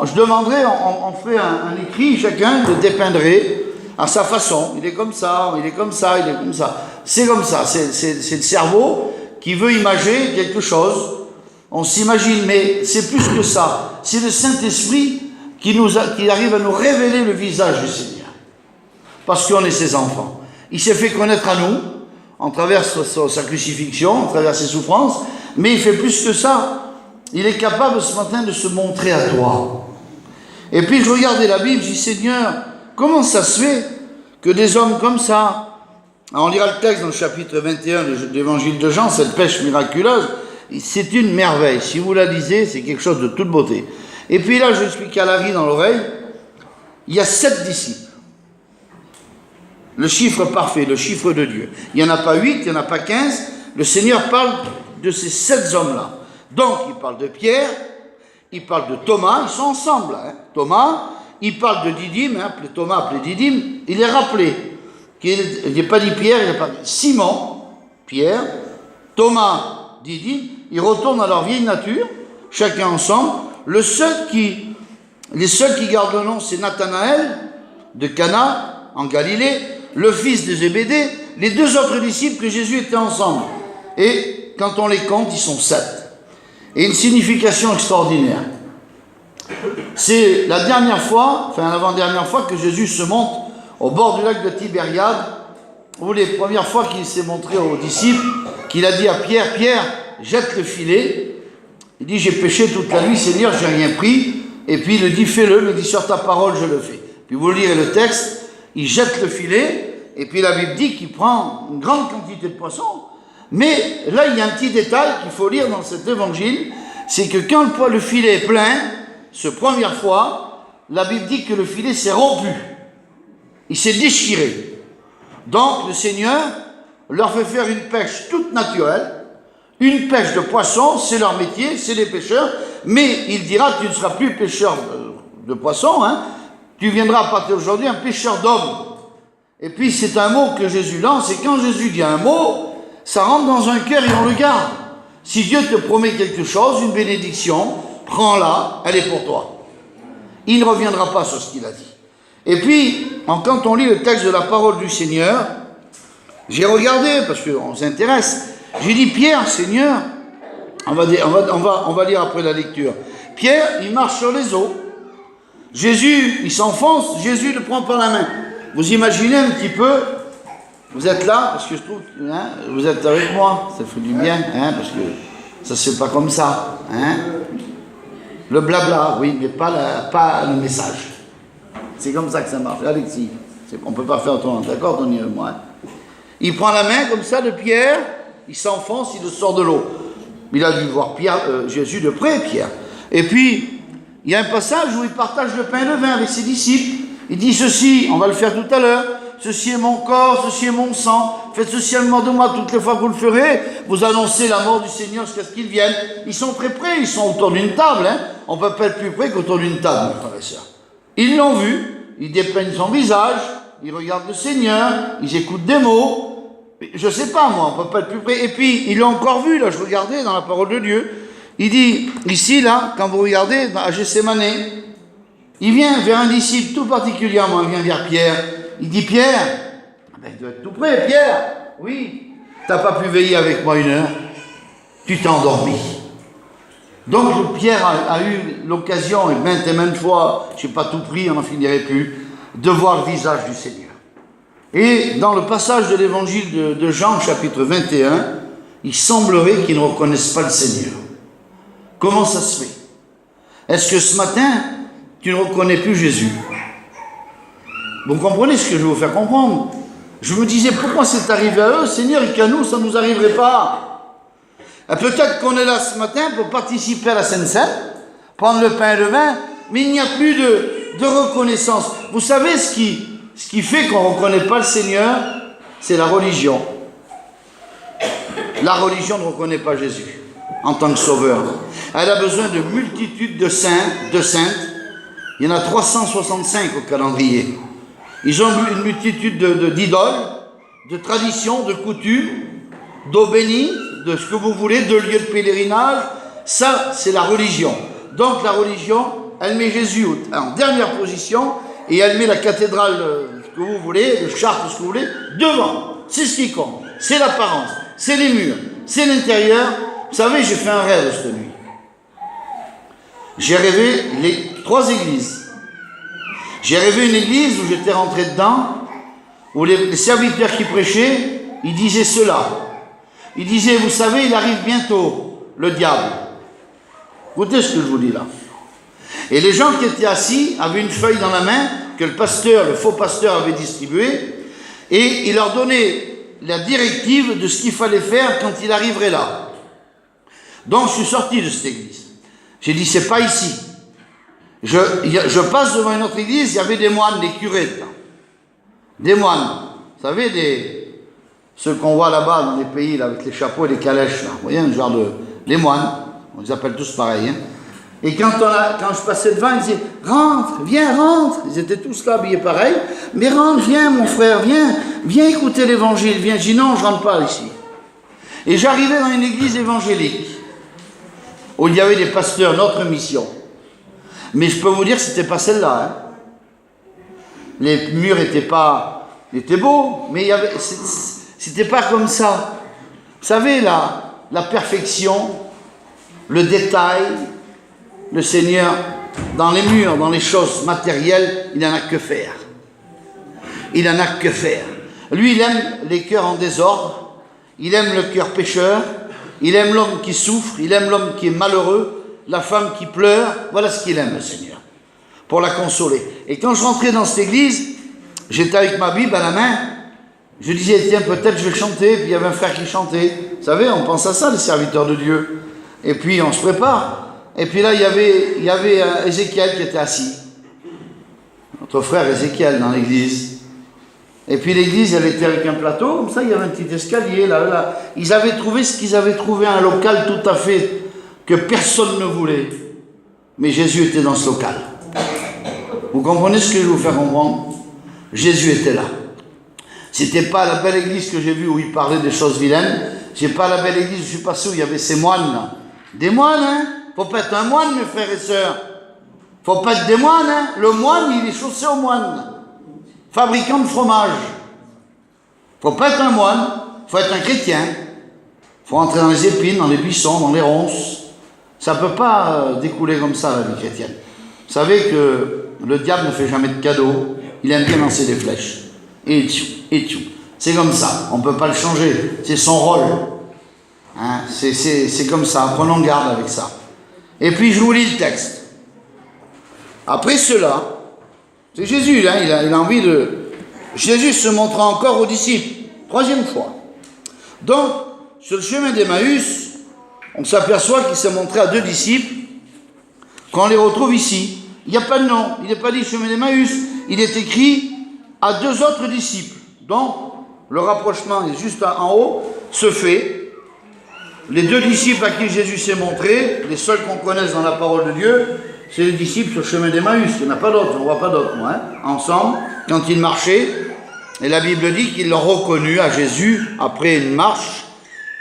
Je demanderai, on fait un écrit, chacun le dépeindrait à sa façon. Il est comme ça, il est comme ça, il est comme ça. C'est comme ça, c'est le cerveau qui veut imager quelque chose. On s'imagine, mais c'est plus que ça. C'est le Saint-Esprit qui arrive à nous révéler le visage du Seigneur. Parce qu'on est ses enfants. Il s'est fait connaître à nous, en travers sa crucifixion, en travers ses souffrances, mais il fait plus que ça. Il est capable ce matin de se montrer à toi. Et puis je regardais la Bible, je dis, Seigneur, comment ça se fait que des hommes comme ça, alors on lira le texte dans le chapitre 21 de l'évangile de Jean, cette pêche miraculeuse, c'est une merveille. Si vous la lisez, c'est quelque chose de toute beauté. Et puis là, je suis calari dans l'oreille, il y a 7 disciples. Le chiffre parfait, le chiffre de Dieu. Il n'y en a pas 8, il n'y en a pas 15. Le Seigneur parle de ces 7 hommes-là. Donc, il parle de Pierre, il parle de Thomas, ils sont ensemble. Hein. Thomas, il parle de Didyme, hein, Thomas appelé Didyme, il est rappelé. Il n'a pas dit Pierre, il n'a pas dit Simon, Pierre, Thomas, Didyme, ils retournent à leur vieille nature, chacun ensemble. Les seuls qui gardent le nom, c'est Nathanaël, de Cana, en Galilée, le fils de Zébédée, les deux autres disciples que Jésus était ensemble. Et quand on les compte, ils sont 7. Et une signification extraordinaire. C'est la dernière fois, enfin l'avant-dernière fois que Jésus se montre au bord du lac de Tibériade, ou les premières fois qu'il s'est montré aux disciples, qu'il a dit à Pierre, Pierre, jette le filet. Il dit, j'ai péché toute la nuit, Seigneur, j'ai rien pris. Et puis il le dit, fais-le, mais il dit, sur ta parole, je le fais. Puis vous lirez le texte, il jette le filet, et puis la Bible dit qu'il prend une grande quantité de poissons. Mais là, il y a un petit détail qu'il faut lire dans cet évangile, c'est que quand le filet est plein, cette première fois, la Bible dit que le filet s'est rompu. Il s'est déchiré. Donc le Seigneur leur fait faire une pêche toute naturelle, une pêche de poissons, c'est leur métier, c'est les pêcheurs, mais il dira, tu ne seras plus pêcheur de poissons, hein, tu viendras à partir d'aujourd'hui un pêcheur d'hommes. Et puis c'est un mot que Jésus lance, et quand Jésus dit un mot, ça rentre dans un cœur et on le garde. Si Dieu te promet quelque chose, une bénédiction, prends-la, elle est pour toi. Il ne reviendra pas sur ce qu'il a dit. Et puis, quand on lit le texte de la parole du Seigneur, j'ai regardé, parce qu'on s'intéresse, j'ai dit, Pierre, Seigneur, on va lire après la lecture. Pierre, il marche sur les eaux. Jésus, il s'enfonce, Jésus le prend par la main. Vous imaginez un petit peu, vous êtes là, parce que je trouve, hein, vous êtes avec moi, ça fait du bien, hein, parce que ça se fait pas comme ça. Hein. Le blabla, oui, mais pas le message. C'est comme ça que ça marche. Alexis, on ne peut pas faire autrement, d'accord, Tony, moi. Il prend la main comme ça de Pierre, il s'enfonce, il le sort de l'eau. Il a dû voir Jésus de près, Pierre. Et puis, il y a un passage où il partage le pain et le vin avec ses disciples. Il dit ceci, on va le faire tout à l'heure, ceci est mon corps, ceci est mon sang, faites ceci en mémoire de moi, toutes les fois que vous le ferez, vous annoncez la mort du Seigneur jusqu'à ce qu'il vienne. Ils sont très près, ils sont autour d'une table, hein. On ne peut pas être plus près qu'autour d'une table, mes frères et sœurs. Ils l'ont vu, ils dépeignent son visage, ils regardent le Seigneur, ils écoutent des mots. Je ne sais pas, moi, on ne peut pas être plus près. Et puis, ils l'ont encore vu, là, je regardais dans la parole de Dieu. Il dit, ici, là, quand vous regardez, à Gethsémane, il vient vers un disciple tout particulièrement, il vient vers Pierre. Il dit, Pierre, ben, il doit être tout près, Pierre. Oui, tu n'as pas pu veiller avec moi 1 heure, tu t'es endormi. Donc, Pierre a eu l'occasion, et maintes fois, je n'ai pas tout pris, on n'en finirait plus, de voir le visage du Seigneur. Et dans le passage de l'évangile de Jean, chapitre 21, il semblerait qu'ils ne reconnaissent pas le Seigneur. Comment ça se fait? Est-ce que ce matin, tu ne reconnais plus Jésus? Vous comprenez ce que je veux vous faire comprendre? Je me disais, pourquoi c'est arrivé à eux, Seigneur, et qu'à nous, ça ne nous arriverait pas? Et peut-être qu'on est là ce matin pour participer à la Sainte-Seine, prendre le pain et le vin, mais il n'y a plus de reconnaissance. Vous savez ce qui fait qu'on ne reconnaît pas le Seigneur, c'est la religion. La religion ne reconnaît pas Jésus en tant que sauveur. Elle a besoin de multitudes de saints, de saintes. Il y en a 365 au calendrier. Ils ont une multitude d'idoles, de traditions, de coutumes, d'eau bénie, de ce que vous voulez, de lieux de pèlerinage. Ça, c'est la religion. Donc la religion, elle met Jésus en dernière position et elle met la cathédrale, ce que vous voulez, le Chartres, ce que vous voulez, devant. C'est ce qui compte. C'est l'apparence, c'est les murs, c'est l'intérieur. Vous savez, j'ai fait un rêve cette nuit. J'ai rêvé les 3 églises. J'ai rêvé une église où j'étais rentré dedans, où les serviteurs qui prêchaient, ils disaient cela. Ils disaient, vous savez, il arrive bientôt, le diable. Écoutez ce que je vous dis là. Et les gens qui étaient assis avaient une feuille dans la main que le pasteur, le faux pasteur avait distribuée, et il leur donnait la directive de ce qu'il fallait faire quand il arriverait là. Donc je suis sorti de cette église. J'ai dit, c'est pas ici. Je passe devant une autre église, il y avait des moines, des curés dedans. Des moines. Vous savez, ceux qu'on voit là-bas dans les pays là, avec les chapeaux et les calèches. Là. Vous voyez, un genre de... Les moines. On les appelle tous pareil. Hein. Et quand je passais devant, ils disaient, rentre, viens, rentre. Ils étaient tous là, habillés pareil. Mais rentre, viens, mon frère, viens écouter l'évangile, viens. Je dis, non, je rentre pas ici. Et j'arrivais dans une église évangélique, où il y avait des pasteurs, notre mission. Mais je peux vous dire que c'était pas celle-là. Hein. Les murs n'étaient pas Il était beau, mais c'était pas comme ça. Vous savez, la perfection, le détail, le Seigneur, dans les murs, dans les choses matérielles, il n'en a que faire. Il n'en a que faire. Lui, il aime les cœurs en désordre, il aime le cœur pécheur, il aime l'homme qui souffre, il aime l'homme qui est malheureux, la femme qui pleure. Voilà ce qu'il aime, le Seigneur, pour la consoler. Et quand je rentrais dans cette église, j'étais avec ma Bible à la main, je disais, tiens, peut-être je vais chanter, puis il y avait un frère qui chantait. Vous savez, on pense à ça, les serviteurs de Dieu. Et puis on se prépare. Et puis là, il y avait Ézéchiel qui était assis. Notre frère Ézéchiel dans l'église. Et puis l'église, elle était avec un plateau, comme ça, il y avait un petit escalier, là. Ils avaient trouvé ce qu'ils avaient trouvé, un local tout à fait que personne ne voulait. Mais Jésus était dans ce local. Vous comprenez ce que je vais vous faire comprendre? Jésus était là. C'était pas la belle église que j'ai vue où il parlait des choses vilaines. C'est pas la belle église où je suis passé où il y avait ces moines là. Des moines, hein? Faut pas être un moine, mes frères et sœurs. Faut pas être des moines, hein? Le moine, il est chaussé au moine. Fabricant de fromage. Faut pas être un moine, faut être un chrétien. Faut entrer dans les épines, dans les buissons, dans les ronces. Ça peut pas découler comme ça, la vie chrétienne. Vous savez que le diable ne fait jamais de cadeaux. Il aime bien lancer des flèches. Et tout. C'est comme ça. On ne peut pas le changer. C'est son rôle. Hein? C'est comme ça. Prenons garde avec ça. Et puis, je vous lis le texte. Après cela, c'est Jésus, hein, il a envie de... Jésus se montra encore aux disciples. 3e fois. Donc, sur le chemin d'Emmaüs, on s'aperçoit qu'il s'est montré à 2 disciples qu'on les retrouve ici. Il n'y a pas de nom. Il n'est pas dit chemin d'Emmaüs. Il est écrit à 2 autres disciples. Donc, le rapprochement est juste en haut, se fait. Les 2 disciples à qui Jésus s'est montré, les seuls qu'on connaisse dans la parole de Dieu, c'est les disciples sur le chemin d'Emmaüs. Il n'y en a pas d'autres, on ne voit pas d'autres, moi. Hein. Ensemble, quand ils marchaient, et la Bible dit qu'ils l'ont reconnu à Jésus après une marche,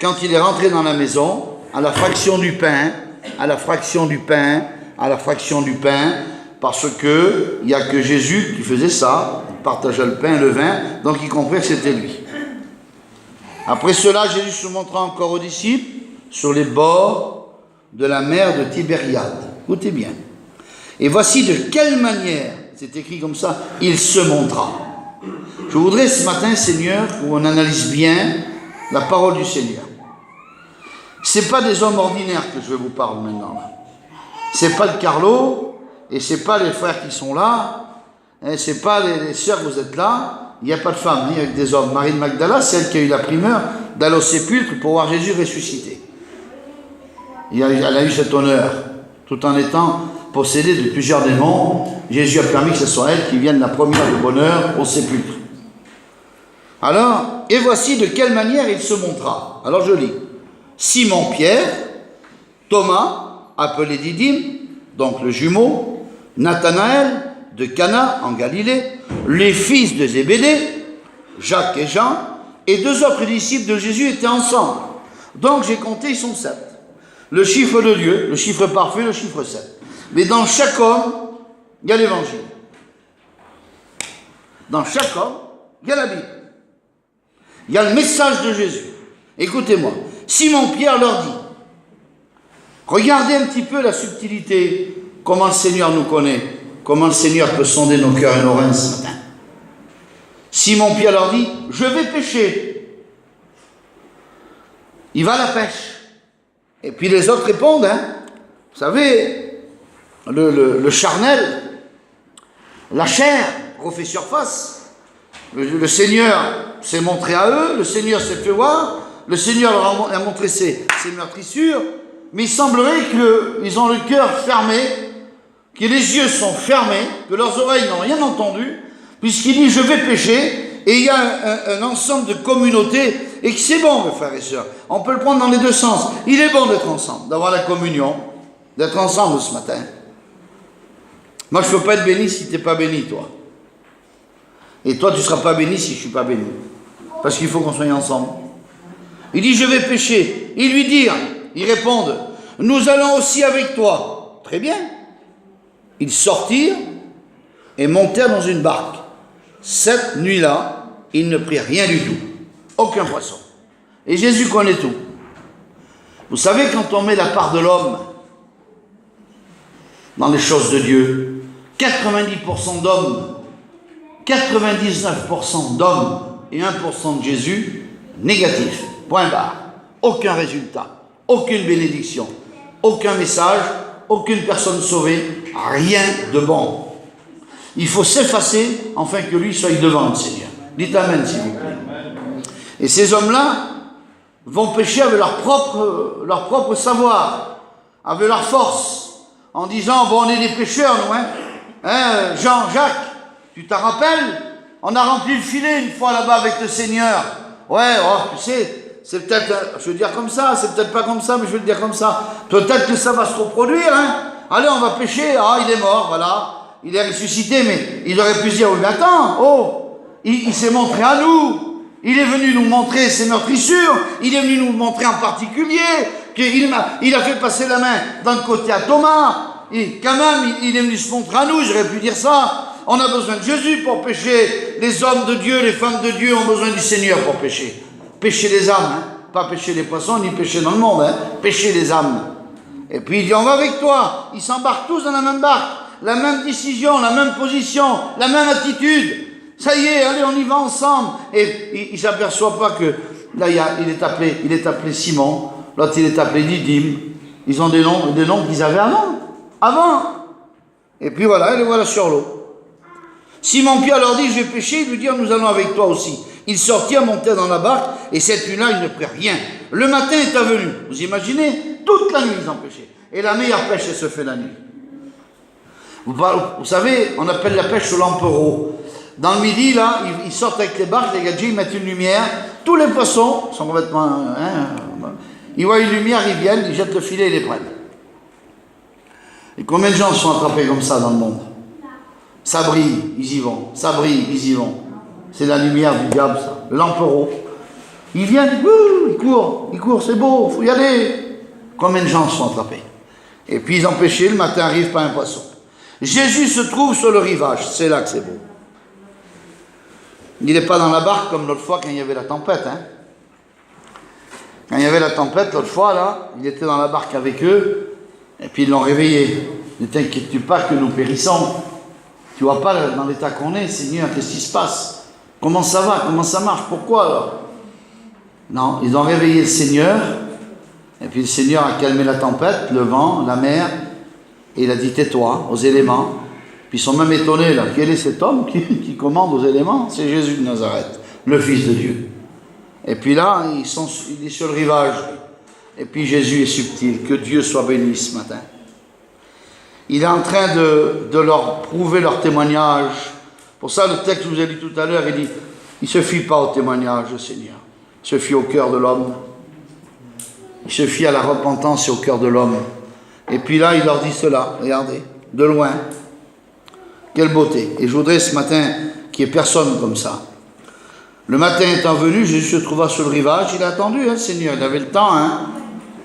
quand il est rentré dans la maison, à la fraction du pain, parce que il n'y a que Jésus qui faisait ça, il partageait le pain et le vin, donc il comprit que c'était lui. Après cela, Jésus se montra encore aux disciples sur les bords de la mer de Tibériade. Écoutez bien. Et voici de quelle manière, c'est écrit comme ça, il se montra. Je voudrais ce matin, Seigneur, qu'on analyse bien la parole du Seigneur. Ce n'est pas des hommes ordinaires que je vais vous parler maintenant. Ce n'est pas le Carlo, et ce n'est pas les frères qui sont là, et ce n'est pas les sœurs que vous êtes là. Il n'y a pas de femmes, ni avec des hommes. Marie de Magdala, celle qui a eu la primeur d'aller au sépulcre pour voir Jésus ressuscité. Elle a eu cet honneur, tout en étant possédée de plusieurs démons. Jésus a permis que ce soit elle qui vienne la première de bonheur au sépulcre. Alors, et voici de quelle manière il se montra. Alors je lis. Simon-Pierre, Thomas, appelé Didyme, donc le jumeau, Nathanaël, de Cana, en Galilée, les fils de Zébédée, Jacques et Jean, et 2 autres disciples de Jésus étaient ensemble. Donc j'ai compté, ils sont 7. Le chiffre de Dieu, le chiffre parfait, le chiffre 7. Mais dans chaque homme, il y a l'évangile. Dans chaque homme, il y a la Bible. Il y a le message de Jésus. Écoutez-moi. Simon-Pierre leur dit, regardez un petit peu la subtilité, comment le Seigneur nous connaît, comment le Seigneur peut sonder nos cœurs et nos reins ce matin. Simon-Pierre leur dit, je vais pêcher. Il va à la pêche. Et puis les autres répondent, hein. Vous savez, le charnel, la chair refait surface. Le Seigneur s'est montré à eux, le Seigneur s'est fait voir, le Seigneur leur a montré ses meurtrissures, mais il semblerait qu'ils ont le cœur fermé, que les yeux sont fermés, que leurs oreilles n'ont rien entendu, puisqu'il dit « je vais pêcher », et il y a un ensemble de communautés, et que c'est bon, mes frères et sœurs. On peut le prendre dans les 2 sens. Il est bon d'être ensemble, d'avoir la communion, d'être ensemble ce matin. Moi, je ne peux pas être béni si tu n'es pas béni, toi. Et toi, tu ne seras pas béni si je ne suis pas béni. Parce qu'il faut qu'on soit ensemble. Il dit, je vais pêcher. Ils lui dirent, ils répondent, nous allons aussi avec toi. Très bien. Ils sortirent et montèrent dans une barque. Cette nuit-là, ils ne prirent rien du tout. Aucun poisson. Et Jésus connaît tout. Vous savez, quand on met la part de l'homme dans les choses de Dieu, 90% d'hommes, 99% d'hommes et 1% de Jésus, négatif. Point barre. Aucun résultat, aucune bénédiction, aucun message, aucune personne sauvée, rien de bon. Il faut s'effacer afin que lui soit devant le Seigneur. Dites Amen, s'il vous plaît. Et ces hommes-là vont pécher avec leur propre savoir, avec leur force, en disant, bon, on est des pécheurs, nous, hein, Jean, Jacques, tu t'en rappelles? On a rempli le filet une fois là-bas avec le Seigneur. Ouais, oh, tu sais, c'est peut-être, je veux dire comme ça, c'est peut-être pas comme ça, mais je veux le dire comme ça. Peut-être que ça va se reproduire, hein. Allez, on va pécher, ah, il est mort, voilà. Il est ressuscité, mais il aurait pu se dire, oui, mais attends, oh, il s'est montré à nous. Il est venu nous montrer ses meurtrissures, il est venu nous montrer en particulier qu'il a fait passer la main d'un côté à Thomas, et quand même, il est venu se montrer à nous, j'aurais pu dire ça. On a besoin de Jésus pour pécher. Les hommes de Dieu, les femmes de Dieu ont besoin du Seigneur pour pécher. Pécher les âmes, hein? Pas pécher les poissons, ni pécher dans le monde, hein? Pécher les âmes. Et puis il dit, on va avec toi. Ils s'embarquent tous dans la même barque, la même décision, la même position, la même attitude. Ça y est, allez, on y va ensemble. Et il ne s'aperçoit pas que, là, il est appelé Simon, l'autre il est appelé Didyme. Ils ont des noms qu'ils avaient avant. Et puis voilà, les voilà sur l'eau. Simon-Pierre leur dit, je vais pêcher, il lui dit, nous allons avec toi aussi. Ils sortirent, montèrent dans la barque, et cette nuit-là, ils ne prirent rien. Le matin est venu. Vous imaginez, toute la nuit, ils ont pêché. Et la meilleure pêche, elle se fait la nuit. Vous savez, on appelle la pêche au lampereau. Dans le midi, là, ils sortent avec les barques, les gadgets, ils mettent une lumière. Tous les poissons sont complètement... ils voient une lumière, ils viennent, ils jettent le filet, ils les prennent. Et combien de gens sont attrapés comme ça dans le monde? Ça brille, ils y vont. Ça brille, ils y vont. C'est la lumière du diable, ça. Le lampereau. Ils viennent, ils courent, c'est beau, il faut y aller. Combien de gens sont attrapés? Et puis ils ont pêché, le matin arrive pas un poisson. Jésus se trouve sur le rivage, c'est là que c'est beau. Il n'est pas dans la barque comme l'autre fois quand il y avait la tempête. Hein. Quand il y avait la tempête, l'autre fois, là, il était dans la barque avec eux, et puis ils l'ont réveillé. Ne t'inquiète-tu pas que nous périssons. Tu vois pas dans l'état qu'on est, Seigneur, qu'est-ce qui se passe? Comment ça va? Comment ça marche? Pourquoi alors? Non, ils ont réveillé le Seigneur, et puis le Seigneur a calmé la tempête, le vent, la mer, et il a dit tais-toi aux éléments. Puis ils sont même étonnés là, quel est cet homme qui commande aux éléments? C'est Jésus de Nazareth, le Fils de Dieu. Et puis là, il est sur le rivage, et puis Jésus est subtil, que Dieu soit béni ce matin. Il est en train de leur prouver leur témoignage. Pour ça, le texte que je vous ai lu tout à l'heure, il dit, il ne se fie pas au témoignage, le Seigneur. Il se fie au cœur de l'homme. Il se fie à la repentance et au cœur de l'homme. Et puis là, il leur dit cela, regardez, de loin. Quelle beauté. Et je voudrais ce matin qu'il n'y ait personne comme ça. Le matin étant venu, Jésus se trouva sur le rivage. Il a attendu, hein, le Seigneur. Il avait le temps, hein.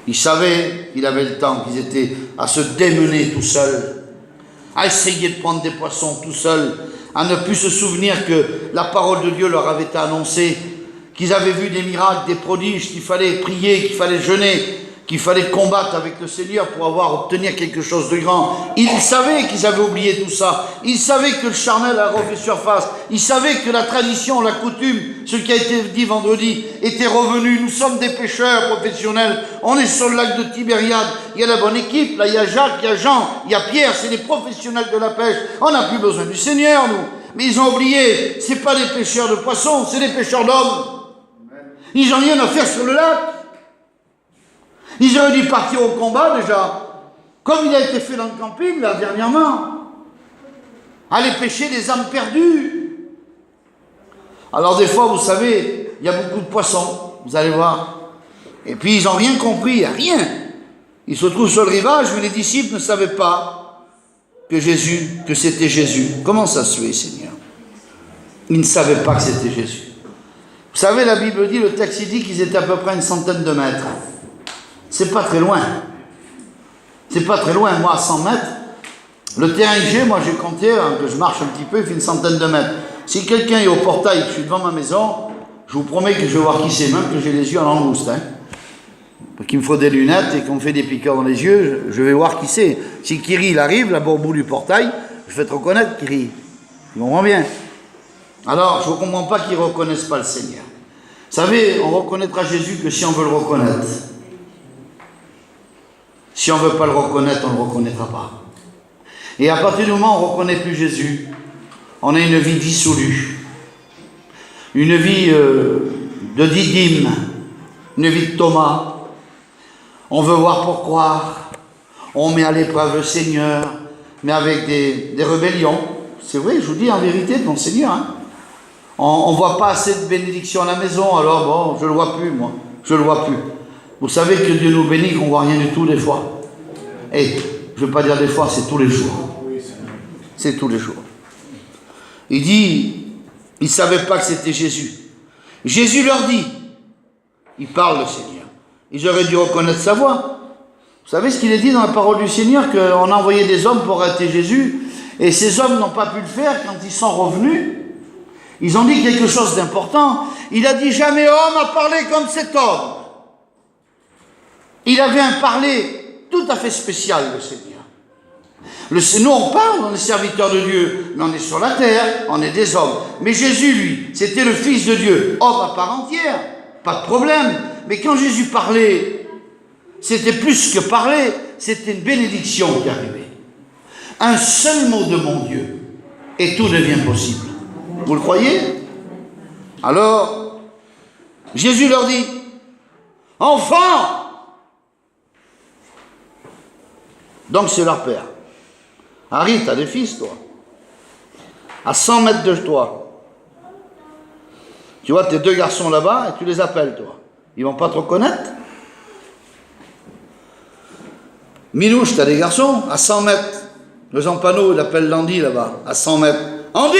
Il savait qu'il avait le temps, qu'ils étaient à se démener tout seuls, à essayer de prendre des poissons tout seuls, à ne plus se souvenir que la parole de Dieu leur avait été annoncée, qu'ils avaient vu des miracles, des prodiges, qu'il fallait prier, qu'il fallait jeûner, qu'il fallait combattre avec le Seigneur pour obtenir quelque chose de grand. Ils savaient qu'ils avaient oublié tout ça. Ils savaient que le charnel a refait surface. Ils savaient que la tradition, la coutume, ce qui a été dit vendredi, était revenu. Nous sommes des pêcheurs professionnels. On est sur le lac de Tibériade. Il y a la bonne équipe. Là, il y a Jacques, il y a Jean, il y a Pierre. C'est des professionnels de la pêche. On n'a plus besoin du Seigneur, nous. Mais ils ont oublié. C'est pas des pêcheurs de poissons, c'est des pêcheurs d'hommes. Ils n'ont rien à faire sur le lac. Ils auraient dû partir au combat déjà, comme il a été fait dans le camping là dernièrement. Aller pêcher des âmes perdues. Alors des fois, vous savez, il y a beaucoup de poissons, vous allez voir. Et puis ils n'ont rien compris, rien. Ils se trouvent sur le rivage, mais les disciples ne savaient pas que c'était Jésus. Comment ça se fait, Seigneur? Ils ne savaient pas que c'était Jésus. Vous savez, la Bible dit, le texte dit qu'ils étaient à peu près une centaine de mètres. C'est pas très loin. C'est pas très loin. Moi, à 100 mètres, le terrain que j'ai, moi j'ai compté, que je marche un petit peu, il fait une centaine de mètres. Si quelqu'un est au portail et que je suis devant ma maison, je vous promets que je vais voir qui c'est, même que j'ai les yeux en langouste. Hein. Qu'il me faut des lunettes et qu'on me fait des piqûres dans les yeux, je vais voir qui c'est. Si Kiri il arrive, là-bas au bout du portail, je vais te reconnaître, Kiri. Tu comprends bien? Alors, je ne comprends pas qu'ils ne reconnaissent pas le Seigneur. Vous savez, on reconnaîtra Jésus que si on veut le reconnaître. Si on ne veut pas le reconnaître, on ne le reconnaîtra pas. Et à partir du moment où on ne reconnaît plus Jésus, on a une vie dissolue. Une vie de Didyme, une vie de Thomas. On veut voir pour croire. On met à l'épreuve le Seigneur, mais avec des rébellions. C'est vrai, je vous dis en vérité, devant le Seigneur. Hein. On ne voit pas assez de bénédictions à la maison, alors bon, je ne le vois plus, moi. Je ne le vois plus. Vous savez que Dieu nous bénit, qu'on ne voit rien du tout des fois. Et je ne veux pas dire des fois, c'est tous les jours. C'est tous les jours. Il dit, ils ne savaient pas que c'était Jésus. Jésus leur dit, il parle le Seigneur. Ils auraient dû reconnaître sa voix. Vous savez ce qu'il est dit dans la parole du Seigneur, qu'on a envoyé des hommes pour arrêter Jésus, et ces hommes n'ont pas pu le faire quand ils sont revenus. Ils ont dit quelque chose d'important. Il a dit, jamais homme a parlé comme cet homme. Il avait un parler tout à fait spécial, le Seigneur. Nous, on parle, on est serviteurs de Dieu, mais on est sur la terre, on est des hommes. Mais Jésus, lui, c'était le Fils de Dieu, homme à part entière, pas de problème. Mais quand Jésus parlait, c'était plus que parler, c'était une bénédiction qui arrivait. Un seul mot de mon Dieu, et tout devient possible. Vous le croyez? Alors, Jésus leur dit, enfants, donc c'est leur père. Harry, t'as des fils, toi. À 100 mètres de toi. Tu vois tes deux garçons là-bas et tu les appelles, toi. Ils vont pas te reconnaître? Minouche, t'as des garçons à 100 mètres. Le Zampano, il appelle Landy là-bas, à 100 mètres. Andy!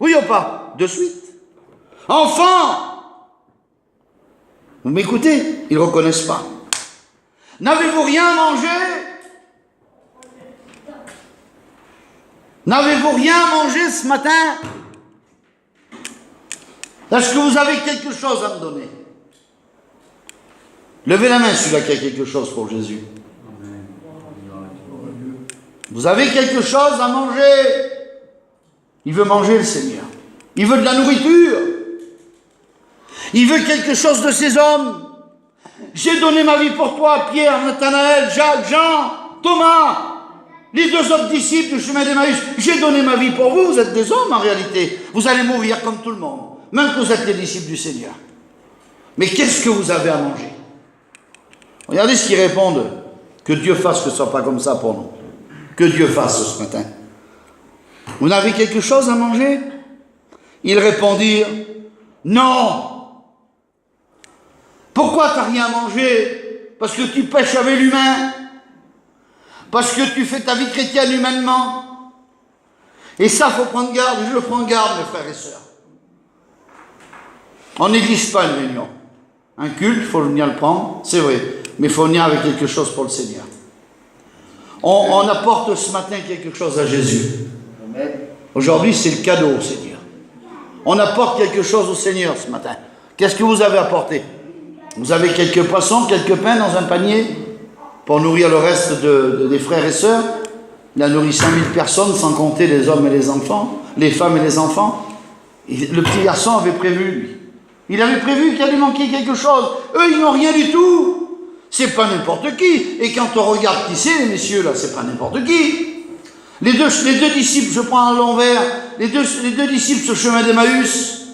Oui ou pas? De suite. Enfant! Vous m'écoutez? Ils ne reconnaissent pas. N'avez-vous rien mangé? N'avez-vous rien mangé ce matin? Est-ce que vous avez quelque chose à me donner? Levez la main celui-là qui a quelque chose pour Jésus. Vous avez quelque chose à manger? Il veut manger le Seigneur. Il veut de la nourriture. Il veut quelque chose de ces hommes. J'ai donné ma vie pour toi, Pierre, Nathanaël, Jacques, Jean, Thomas, les deux autres disciples du chemin d'Emmaüs. J'ai donné ma vie pour vous. Vous êtes des hommes en réalité. Vous allez mourir comme tout le monde. Même que vous êtes les disciples du Seigneur. Mais qu'est-ce que vous avez à manger? Regardez ce qu'ils répondent. Que Dieu fasse que ce ne soit pas comme ça pour nous. Que Dieu fasse ce matin. Vous n'avez quelque chose à manger? Ils répondirent, non. Pourquoi tu n'as rien à manger? Parce que tu pêches avec l'humain? Parce que tu fais ta vie chrétienne humainement? Et ça, il faut prendre garde. Je le prends garde, mes frères et sœurs. On n'existe pas une réunion. Un culte, il faut venir le prendre, c'est vrai. Mais il faut venir avec quelque chose pour le Seigneur. On apporte ce matin quelque chose à Jésus. Aujourd'hui, c'est le cadeau au Seigneur. On apporte quelque chose au Seigneur ce matin. Qu'est-ce que vous avez apporté? Vous avez quelques poissons, quelques pains dans un panier pour nourrir le reste des frères et sœurs. Il a nourri 5000 personnes, sans compter les hommes et les enfants, les femmes et les enfants. Et le petit garçon avait prévu, lui. Il avait prévu qu'il allait manquer quelque chose. Eux, ils n'ont rien du tout. C'est pas n'importe qui. Et quand on regarde qui c'est, les messieurs, là, c'est pas n'importe qui. Les deux disciples, je prends un long verre, les deux disciples sur le chemin d'Emmaüs.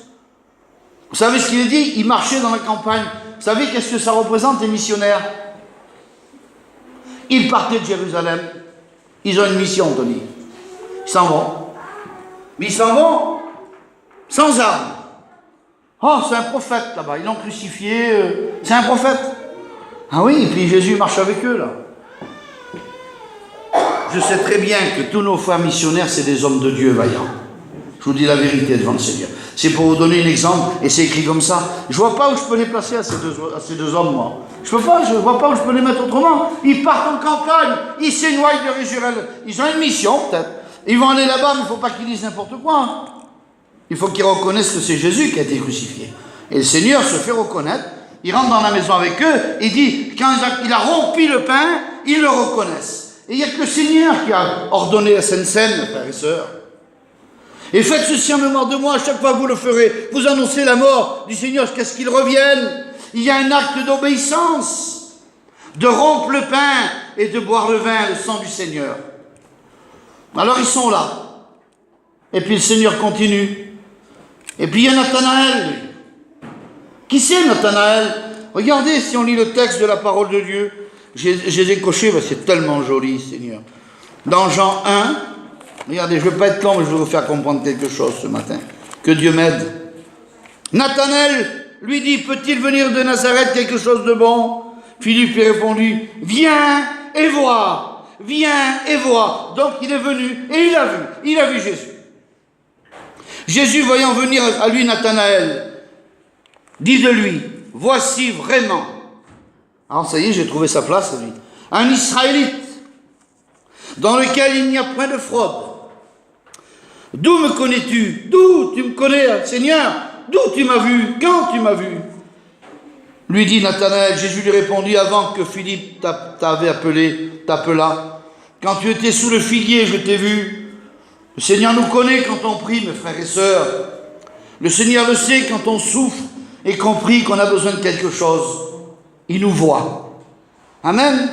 Vous savez ce qu'il est dit? Ils marchaient dans la campagne. Vous savez qu'est-ce que ça représente, les missionnaires? Ils partaient de Jérusalem. Ils ont une mission, Tony. Ils s'en vont. Mais ils s'en vont sans armes. Oh, c'est un prophète là-bas. Ils l'ont crucifié. C'est un prophète. Ah oui, et puis Jésus marche avec eux, là. Je sais très bien que tous nos frères missionnaires, c'est des hommes de Dieu vaillants. Je vous dis la vérité devant le Seigneur. C'est pour vous donner un exemple, et c'est écrit comme ça. Je ne vois pas où je peux les placer à ces deux hommes, moi. Je ne vois pas où je peux les mettre autrement. Ils partent en campagne, ils s'éloignent de Jérusalem. Ils ont une mission, peut-être. Ils vont aller là-bas, mais il ne faut pas qu'ils disent n'importe quoi. Il faut qu'ils reconnaissent que c'est Jésus qui a été crucifié. Et le Seigneur se fait reconnaître. Il rentre dans la maison avec eux. Il dit, quand il a rompu le pain, ils le reconnaissent. Et il n'y a que le Seigneur qui a ordonné la Sainte Seine, frères et sœurs. Et faites ceci en mémoire de moi, à chaque fois que vous le ferez. Vous annoncez la mort du Seigneur jusqu'à ce qu'il revienne. Il y a un acte d'obéissance, de rompre le pain et de boire le vin, le sang du Seigneur. Alors ils sont là. Et puis le Seigneur continue. Et puis il y a Nathanaël. Qui c'est Nathanaël? Regardez si on lit le texte de la parole de Dieu. Je les ai cochés, c'est tellement joli, Seigneur. Dans Jean 1, regardez, je ne vais pas être long, mais je vais vous faire comprendre quelque chose ce matin. Que Dieu m'aide. Nathanaël lui dit, peut-il venir de Nazareth quelque chose de bon? Philippe lui répondit, viens et vois. Viens et vois. Donc il est venu et il a vu Jésus. Jésus, voyant venir à lui Nathanaël, dit de lui, voici vraiment. Alors ça y est, j'ai trouvé sa place, lui. Un Israélite, dans lequel il n'y a point de fraude. D'où me connais-tu? D'où tu me connais, Seigneur? D'où tu m'as vu? Quand tu m'as vu? Lui dit Nathanaël. Jésus lui répondit, avant que Philippe t'appela, quand tu étais sous le figuier, je t'ai vu. Le Seigneur nous connaît quand on prie, mes frères et sœurs. Le Seigneur le sait quand on souffre et compris qu'on a besoin de quelque chose. Il nous voit. Amen.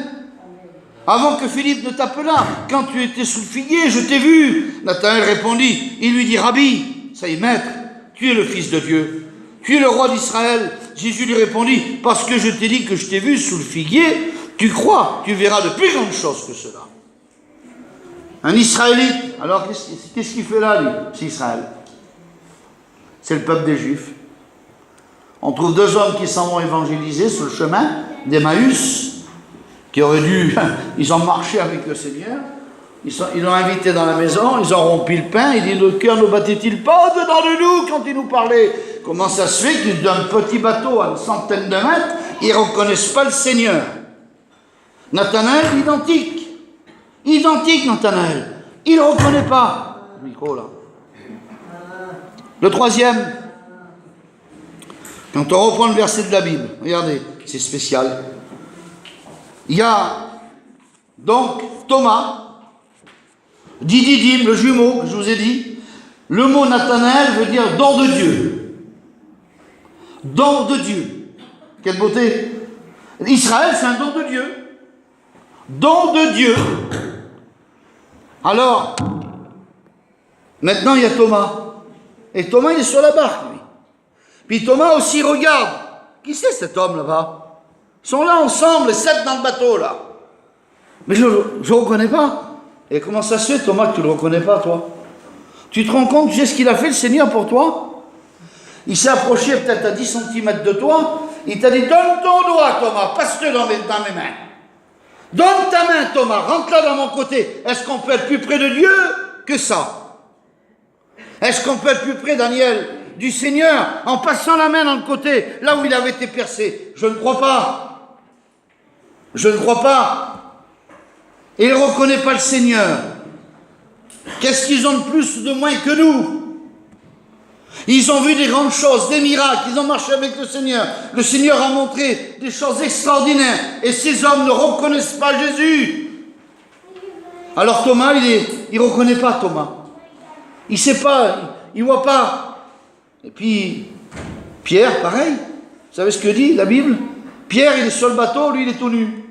Avant que Philippe ne t'appelât, quand tu étais sous le figuier, je t'ai vu. Nathanaël répondit, il lui dit, Rabbi, ça y est, maître, tu es le Fils de Dieu. Tu es le roi d'Israël. Jésus lui répondit, parce que je t'ai dit que je t'ai vu sous le figuier, tu crois, tu verras de plus grandes choses que cela. Un Israélite, alors qu'est-ce qu'il fait là, lui? C'est Israël. C'est le peuple des Juifs. On trouve deux hommes qui s'en vont évangéliser sur le chemin d'Emmaüs, qui auraient dû... Ils ont marché avec le Seigneur, ils l'ont invité dans la maison, ils ont rompu le pain, il dit, le cœur ne battait-il pas dedans de nous quand il nous parlait? Comment ça se fait qu'ils, d'un petit bateau à une centaine de mètres, ils ne reconnaissent pas le Seigneur? Nathanaël, identique. Identique, Nathanaël. Il ne reconnaît pas. Le micro, là. Le troisième. Quand on reprend le verset de la Bible, regardez, c'est spécial. Il y a donc Thomas, Didyme, le jumeau que je vous ai dit. Le mot Nathanaël veut dire don de Dieu. Don de Dieu. Quelle beauté. Israël, c'est un don de Dieu. Don de Dieu. Alors, maintenant il y a Thomas. Et Thomas, il est sur la barque, lui. Puis Thomas aussi regarde. Qui c'est cet homme là-bas? Ils sont là ensemble, les 7 dans le bateau, là. Mais je ne reconnais pas. Et comment ça se fait, Thomas, que tu ne le reconnais pas, toi? Tu te rends compte, tu sais ce qu'il a fait, le Seigneur, pour toi? Il s'est approché peut-être à 10 cm de toi. Il t'a dit, donne ton doigt, Thomas, passe-le dans mes mains. Donne ta main, Thomas, rentre-la dans mon côté. Est-ce qu'on peut être plus près de Dieu que ça? Est-ce qu'on peut être plus près, Daniel, du Seigneur, en passant la main dans le côté, là où il avait été percé? Je ne crois pas. Je ne crois pas. Et il ne reconnaît pas le Seigneur. Qu'est-ce qu'ils ont de plus ou de moins que nous? Ils ont vu des grandes choses, des miracles, ils ont marché avec le Seigneur. Le Seigneur a montré des choses extraordinaires. Et ces hommes ne reconnaissent pas Jésus. Alors Thomas, il ne reconnaît pas Thomas. Il ne sait pas, il ne voit pas. Et puis, Pierre, pareil. Vous savez ce que dit la Bible? Pierre, il est sur le bateau, lui, il est tout nu.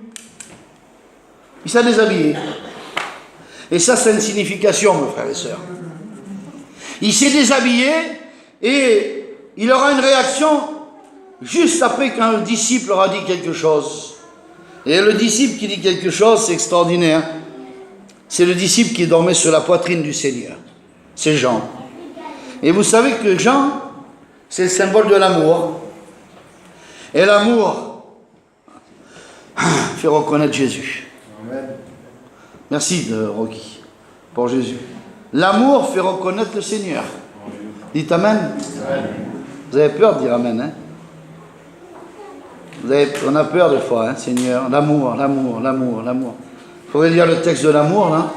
Il s'est déshabillé. Et ça, c'est une signification, mes frères et sœurs. Il s'est déshabillé et il aura une réaction juste après qu'un disciple aura dit quelque chose. Et le disciple qui dit quelque chose, c'est extraordinaire. C'est le disciple qui dormait sur la poitrine du Seigneur. C'est Jean. Et vous savez que Jean, c'est le symbole de l'amour. Et l'amour fait reconnaître Jésus. Amen. Merci de Rocky pour Jésus. L'amour fait reconnaître le Seigneur. Dites Amen. Amen. Vous avez peur de dire Amen, hein? On a peur des fois, hein, Seigneur. L'amour, l'amour, l'amour, l'amour. Il faudrait lire le texte de l'amour, là.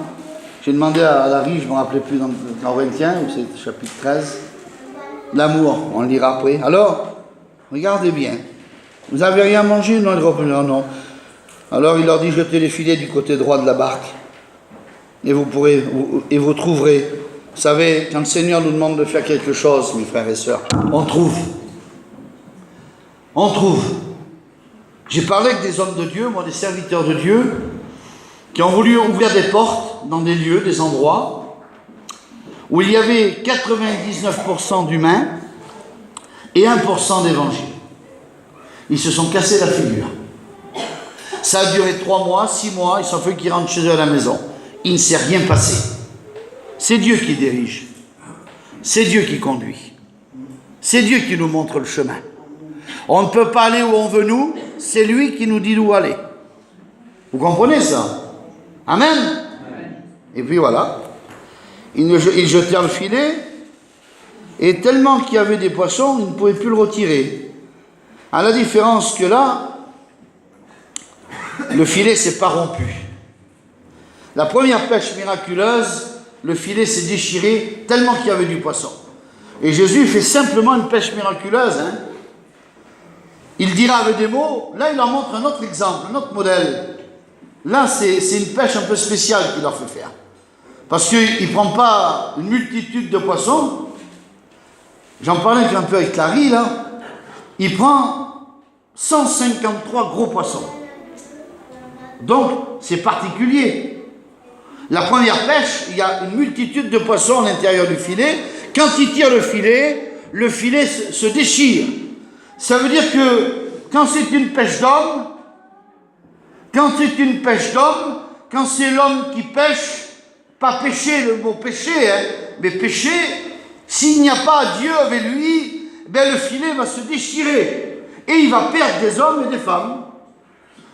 J'ai demandé à Larry, je ne me rappelais plus dans Corinthiens, où c'est chapitre 13. L'amour, on le lira après. Alors, regardez bien. Vous n'avez rien mangé? Non, non. Alors il leur dit, jetez les filets du côté droit de la barque. Et vous trouverez. Vous savez, quand le Seigneur nous demande de faire quelque chose, mes frères et sœurs, on trouve. On trouve. J'ai parlé avec des hommes de Dieu, moi, des serviteurs de Dieu, qui ont voulu ouvrir des portes dans des lieux, des endroits, où il y avait 99% d'humains et 1% d'évangiles. Ils se sont cassés la figure. Ça a duré 3 mois, 6 mois, ils sont fait qu'ils rentrent chez eux à la maison. Il ne s'est rien passé. C'est Dieu qui dirige. C'est Dieu qui conduit. C'est Dieu qui nous montre le chemin. On ne peut pas aller où on veut nous, c'est lui qui nous dit où aller. Vous comprenez ça? Amen. Et puis voilà. Ils jetèrent le filet, et tellement qu'il y avait des poissons, ils ne pouvaient plus le retirer. À la différence que là, le filet ne s'est pas rompu. La première pêche miraculeuse, le filet s'est déchiré tellement qu'il y avait du poisson. Et Jésus fait simplement une pêche miraculeuse. Hein. Il dira avec des mots, là il leur montre un autre exemple, un autre modèle. Là c'est une pêche un peu spéciale qu'il leur fait faire. Parce qu'il ne prend pas une multitude de poissons. J'en parlais un peu avec Larry là. Il prend 153 gros poissons. Donc c'est particulier. La première pêche, il y a une multitude de poissons à l'intérieur du filet. Quand il tire le filet se déchire. Ça veut dire que quand c'est une pêche d'homme, quand c'est l'homme qui pêche, pas pécher, le mot pécher, hein, mais pécher, s'il n'y a pas Dieu avec lui, ben le filet va se déchirer. Et il va perdre des hommes et des femmes.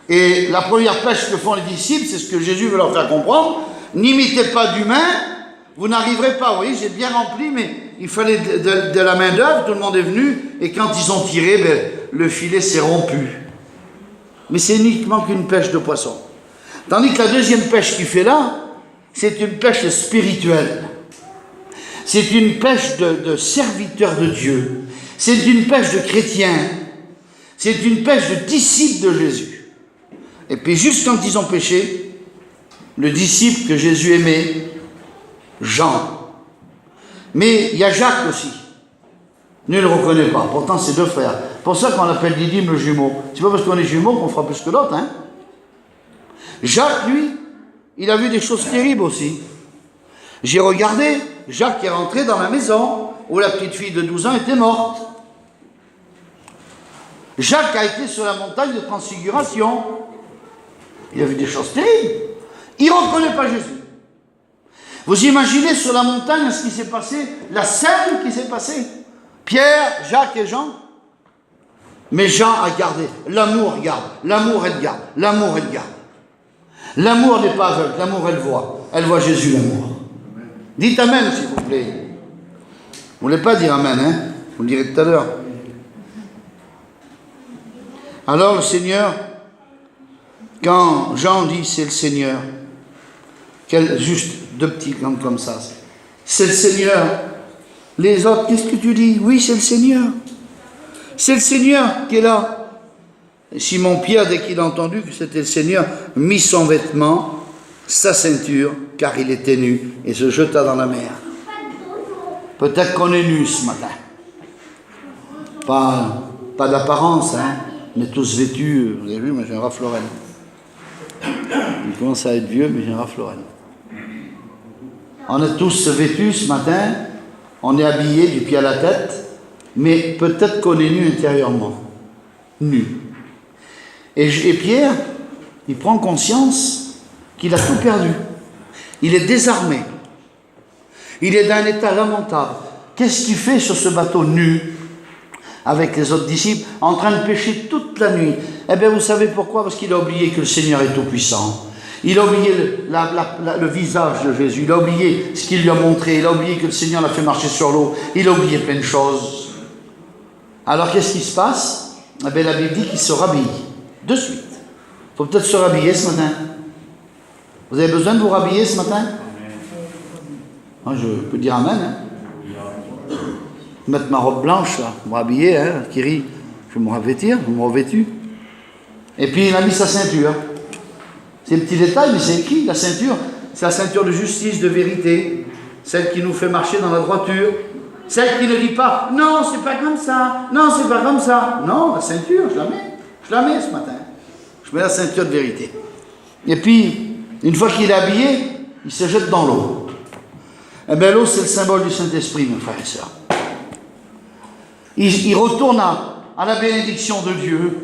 Et la première pêche que font les disciples, c'est ce que Jésus veut leur faire comprendre. N'imitez pas d'humains, vous n'arriverez pas. Oui, j'ai bien rempli, mais il fallait de la main d'œuvre, tout le monde est venu, et quand ils ont tiré, ben, le filet s'est rompu. Mais c'est uniquement qu'une pêche de poisson. Tandis que la deuxième pêche qu'il fait là, c'est une pêche spirituelle. C'est une pêche de serviteur de Dieu. C'est une pêche de chrétien. C'est une pêche de disciples de Jésus. Et puis juste quand ils ont pêché, le disciple que Jésus aimait, Jean. Mais il y a Jacques aussi. Nul ne le reconnaît pas. Pourtant, c'est 2 frères. Pour ça qu'on appelle Didyme le jumeau. C'est pas parce qu'on est jumeaux qu'on fera plus que l'autre. Hein. Jacques, lui, il a vu des choses terribles aussi. J'ai regardé, Jacques est rentré dans la maison où la petite fille de 12 ans était morte. Jacques a été sur la montagne de transfiguration. Il a vu des choses terribles. Il ne reconnaît pas Jésus. Vous imaginez sur la montagne ce qui s'est passé, la scène qui s'est passée. Pierre, Jacques et Jean. Mais Jean a gardé. L'amour garde. L'amour, elle garde. L'amour, elle garde. L'amour n'est pas aveugle. L'amour, elle voit. Elle voit Jésus, l'amour. Dites Amen, s'il vous plaît. Vous ne voulez pas dire Amen, hein? Vous le direz tout à l'heure. Alors le Seigneur, quand Jean dit c'est le Seigneur, juste 2 petits comme ça, c'est le Seigneur. Les autres, qu'est-ce que tu dis? Oui, c'est le Seigneur. C'est le Seigneur qui est là. Et Simon-Pierre, dès qu'il a entendu que c'était le Seigneur, mit son vêtement, sa ceinture, car il était nu, et se jeta dans la mer. Peut-être qu'on est nus ce matin. Pas d'apparence, hein. On est tous vêtus. Vous avez vu, moi j'ai un Ralph Lauren. Il commence à être vieux, mais j'ai un Ralph Lauren. On est tous vêtus ce matin, on est habillés du pied à la tête, mais peut-être qu'on est nus intérieurement. Nus. Et Pierre, il prend conscience qu'il a tout perdu. Il est désarmé. Il est dans un état lamentable. Qu'est-ce qu'il fait sur ce bateau nu, avec les autres disciples, en train de pêcher toute la nuit? Eh bien, vous savez pourquoi? Parce qu'il a oublié que le Seigneur est tout-puissant. Il a oublié le visage de Jésus. Il a oublié ce qu'il lui a montré. Il a oublié que le Seigneur l'a fait marcher sur l'eau. Il a oublié plein de choses. Alors, qu'est-ce qui se passe? Eh bien, la Bible dit qu'il se rhabille. De suite. Il faut peut-être se rhabiller ce matin. Vous avez besoin de vous rhabiller ce matin? Moi, je peux dire Amen. Hein? mettre ma robe blanche, là, pour m'habiller, hein, Kiri, je vais me revêtir, je me revêtu. Et puis il a mis sa ceinture. C'est un petit détail, mais c'est écrit, la ceinture. C'est la ceinture de justice, de vérité, celle qui nous fait marcher dans la droiture, celle qui ne dit pas, non, c'est pas comme ça, non, c'est pas comme ça. Non, la ceinture, je la mets ce matin. Je mets la ceinture de vérité. Et puis, une fois qu'il est habillé, il se jette dans l'eau. Eh bien, l'eau, c'est le symbole du Saint-Esprit, mes frères et sœurs. Il retourne à la bénédiction de Dieu.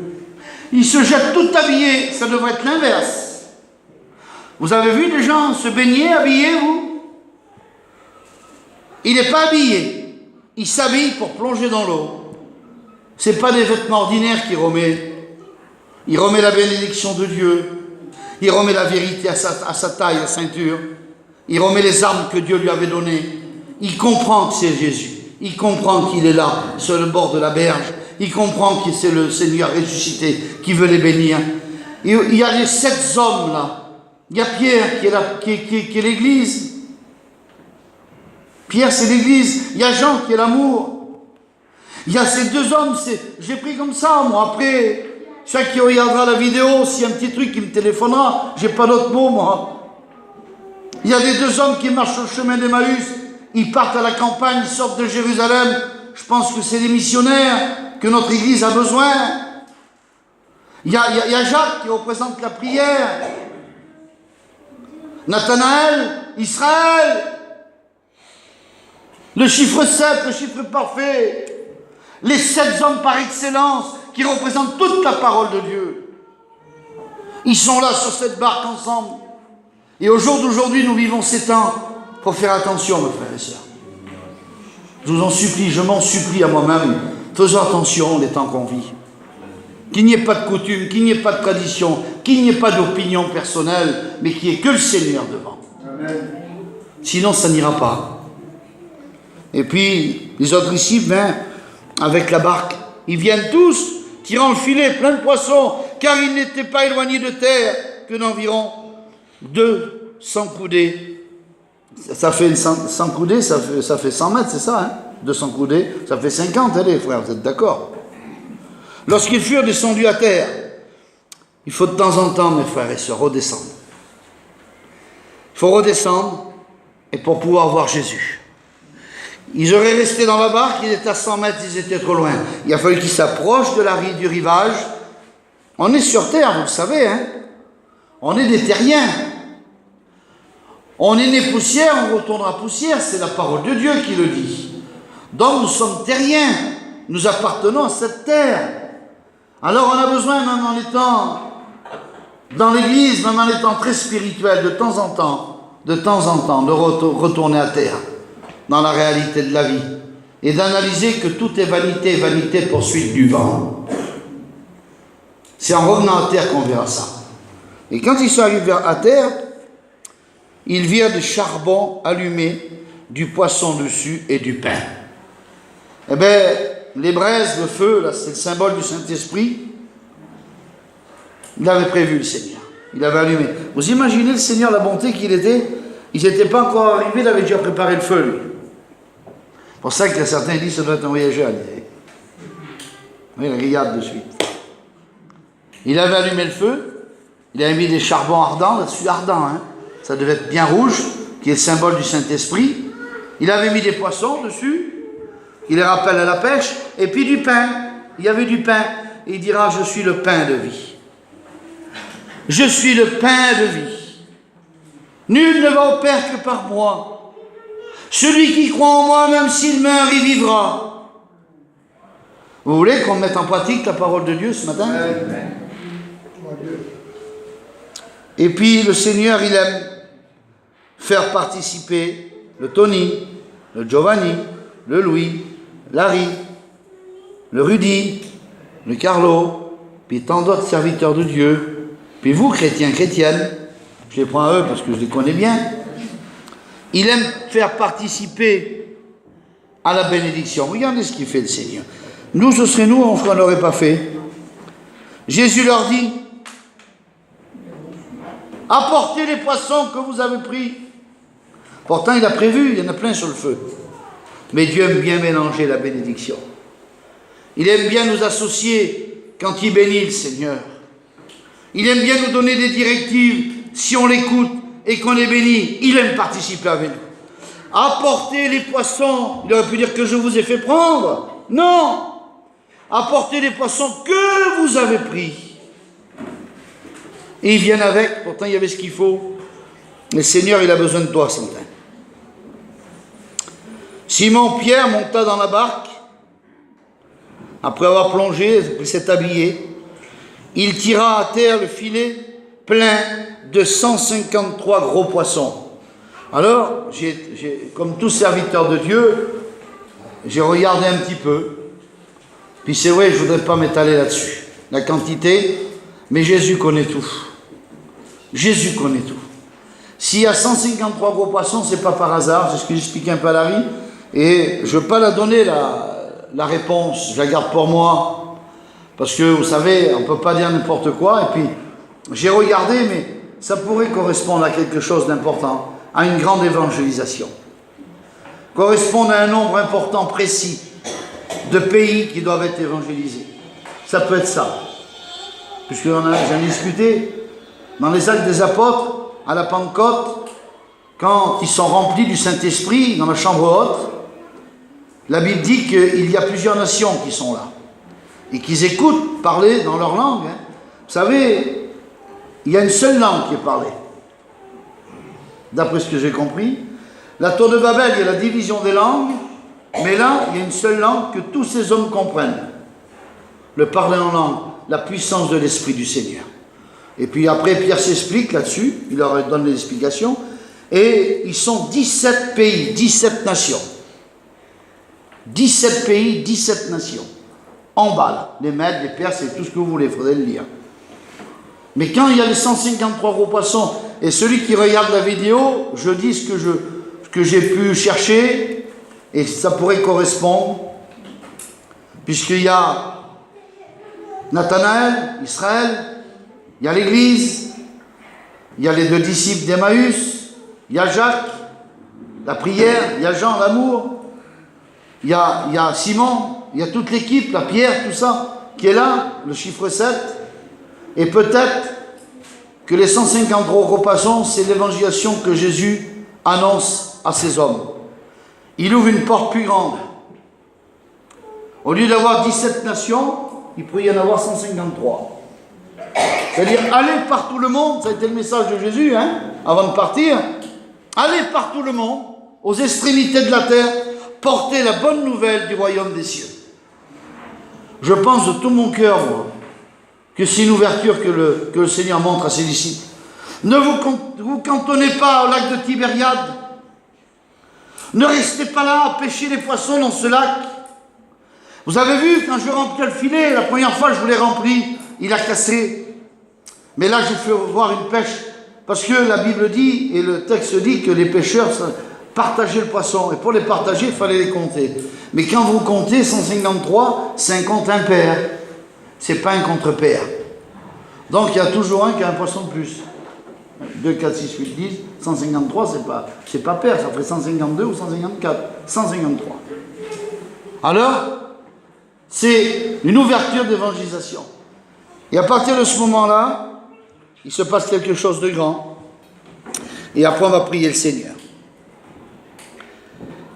Il se jette tout habillé. Ça devrait être l'inverse. Vous avez vu des gens se baigner, habillés, vous? Il n'est pas habillé. Il s'habille pour plonger dans l'eau. Ce n'est pas des vêtements ordinaires qu'il remet. Il remet la bénédiction de Dieu. Il remet la vérité à sa taille, à sa ceinture. Il remet les armes que Dieu lui avait données. Il comprend que c'est Jésus. Il comprend qu'il est là, sur le bord de la berge. Il comprend que c'est le Seigneur ressuscité qui veut les bénir. Et il y a les 7 hommes là. Il y a Pierre qui est là, qui est l'Église. Pierre, c'est l'Église. Il y a Jean qui est l'amour. Il y a ces 2 hommes. J'ai pris comme ça, moi. Après, chaque qui regardera la vidéo, s'il y a un petit truc qui me téléphonera, j'ai pas d'autre mot, moi. Il y a les 2 hommes qui marchent sur le chemin d'Emmaüs. Ils partent à la campagne, ils sortent de Jérusalem. Je pense que c'est des missionnaires que notre Église a besoin. Il y a Jacques qui représente la prière. Nathanaël, Israël. Le chiffre 7, le chiffre parfait. Les 7 hommes par excellence qui représentent toute la parole de Dieu. Ils sont là sur cette barque ensemble. Et au jour d'aujourd'hui, nous vivons ces temps. Il faut faire attention, mes frères et sœurs. Je vous en supplie, je m'en supplie à moi-même. Faisons attention les temps qu'on vit. Qu'il n'y ait pas de coutume, qu'il n'y ait pas de tradition, qu'il n'y ait pas d'opinion personnelle, mais qu'il n'y ait que le Seigneur devant. Amen. Sinon, ça n'ira pas. Et puis, les autres disciples, avec la barque, ils viennent tous, tirant le filet plein de poissons, car ils n'étaient pas éloignés de terre que d'environ 200 coudées. Ça fait 100 coudées, ça fait 100 mètres, c'est ça, hein? 200 coudées, ça fait 50, allez frères, vous êtes d'accord? Lorsqu'ils furent descendus à terre, il faut de temps en temps, mes frères et sœurs, redescendre. Il faut redescendre, et pour pouvoir voir Jésus. Ils auraient resté dans la barque, ils étaient à 100 mètres, ils étaient trop loin. Il a fallu qu'ils s'approchent du rivage. On est sur terre, vous le savez, hein? On est des terriens. On est né poussière, on retournera poussière, c'est la parole de Dieu qui le dit. Donc nous sommes terriens, nous appartenons à cette terre. Alors on a besoin, même en étant dans l'église, même en étant très spirituel, de temps en temps, de retourner à terre, dans la réalité de la vie, et d'analyser que tout est vanité, poursuite du vent. C'est en revenant à terre qu'on verra ça. Et quand ils sont arrivés à terre, ils virent du charbon allumé, du poisson dessus et du pain. Eh bien, les braises, le feu, là, c'est le symbole du Saint-Esprit. Il l'avait prévu, le Seigneur. Il avait allumé. Vous imaginez le Seigneur, la bonté qu'il était? Ils n'étaient pas encore arrivés, il avait déjà préparé le feu, lui. C'est pour ça que certains disent que ça doit être un voyageur. Oui, regarde de suite. Il avait allumé le feu, il avait mis des charbons ardents, là-dessus ardent, hein. Ça devait être bien rouge, qui est le symbole du Saint-Esprit. Il avait mis des poissons dessus, il les rappelle à la pêche, et puis du pain. Il y avait du pain. Et il dira, je suis le pain de vie. Je suis le pain de vie. Nul ne va au Père que par moi. Celui qui croit en moi, même s'il meurt, il vivra. Vous voulez qu'on mette en pratique la parole de Dieu ce matin? Et puis le Seigneur, il aime faire participer le Tony, le Giovanni, le Louis, Larry, le Rudy, le Carlo, puis tant d'autres serviteurs de Dieu, puis vous, chrétiens, chrétiennes, je les prends à eux parce que je les connais bien, il aime faire participer à la bénédiction. Regardez ce qu'il fait le Seigneur. Nous, ce serait nous, on ne l'aurait pas fait. Jésus leur dit, apportez les poissons que vous avez pris. Pourtant, il a prévu, il y en a plein sur le feu. Mais Dieu aime bien mélanger la bénédiction. Il aime bien nous associer quand il bénit le Seigneur. Il aime bien nous donner des directives si on l'écoute et qu'on est béni. Il aime participer avec nous. Apportez les poissons. Il aurait pu dire que je vous ai fait prendre. Non. Apportez les poissons que vous avez pris. Et ils viennent avec. Pourtant, il y avait ce qu'il faut. Le Seigneur, il a besoin de toi ce matin. Simon-Pierre monta dans la barque. Après avoir plongé, il s'est habillé. Il tira à terre le filet plein de 153 gros poissons. Alors, comme tout serviteur de Dieu, j'ai regardé un petit peu. Puis c'est vrai, je ne voudrais pas m'étaler là-dessus. La quantité, mais Jésus connaît tout. Jésus connaît tout. S'il y a 153 gros poissons, ce n'est pas par hasard, c'est ce que j'expliquais un peu à Larry. Et je ne veux pas la donner, la réponse, je la garde pour moi. Parce que, vous savez, on ne peut pas dire n'importe quoi. Et puis, j'ai regardé, mais ça pourrait correspondre à quelque chose d'important, à une grande évangélisation. Correspondre à un nombre important, précis, de pays qui doivent être évangélisés. Ça peut être ça. Puisque j'en ai discuté dans les actes des apôtres, à la Pentecôte, quand ils sont remplis du Saint-Esprit dans la chambre haute, la Bible dit qu'il y a plusieurs nations qui sont là et qu'ils écoutent parler dans leur langue. Vous savez, il y a une seule langue qui est parlée. D'après ce que j'ai compris, la tour de Babel, il y a la division des langues, mais là, il y a une seule langue que tous ces hommes comprennent. Le parler en langue, la puissance de l'Esprit du Seigneur. Et puis après, Pierre s'explique là-dessus, il leur donne les explications, et ils sont 17 pays, 17 nations. 17 pays, 17 nations. En bas, là, les Mèdes, les Perses, et tout ce que vous voulez, il faudrait le lire. Mais quand il y a les 153 gros poissons, et celui qui regarde la vidéo, je dis ce que j'ai pu chercher, et ça pourrait correspondre, puisqu'il y a Nathanaël, Israël, il y a l'Église, il y a les 2 disciples d'Emmaüs, il y a Jacques, la prière, il y a Jean, l'amour, il y a Simon, il y a toute l'équipe, la Pierre, tout ça, qui est là, le chiffre 7, et peut-être que les 153 gros poissons, c'est l'évangélisation que Jésus annonce à ces hommes. Il ouvre une porte plus grande. Au lieu d'avoir 17 nations, il pourrait y en avoir 153. C'est-à-dire, allez par tout le monde, ça a été le message de Jésus, avant de partir. Allez par tout le monde, aux extrémités de la terre, portez la bonne nouvelle du royaume des cieux. Je pense de tout mon cœur, moi, que c'est une ouverture que le Seigneur montre à ses disciples. Ne vous cantonnez pas au lac de Tibériade. Ne restez pas là à pêcher les poissons dans ce lac. Vous avez vu, quand je remplis le filet, la première fois je vous l'ai rempli, il a cassé. Mais là, j'ai fait voir une pêche, parce que la Bible dit, et le texte dit, que les pêcheurs partageaient le poisson. Et pour les partager, il fallait les compter. Mais quand vous comptez 153, c'est un compte impair. C'est pas un contre-pair. Donc, il y a toujours un qui a un poisson de plus. 2, 4, 6, 8, 10, 153, c'est pas pair, ça ferait 152 ou 154. 153. Alors, c'est une ouverture d'évangélisation. Et à partir de ce moment-là, il se passe quelque chose de grand. Et après, on va prier le Seigneur.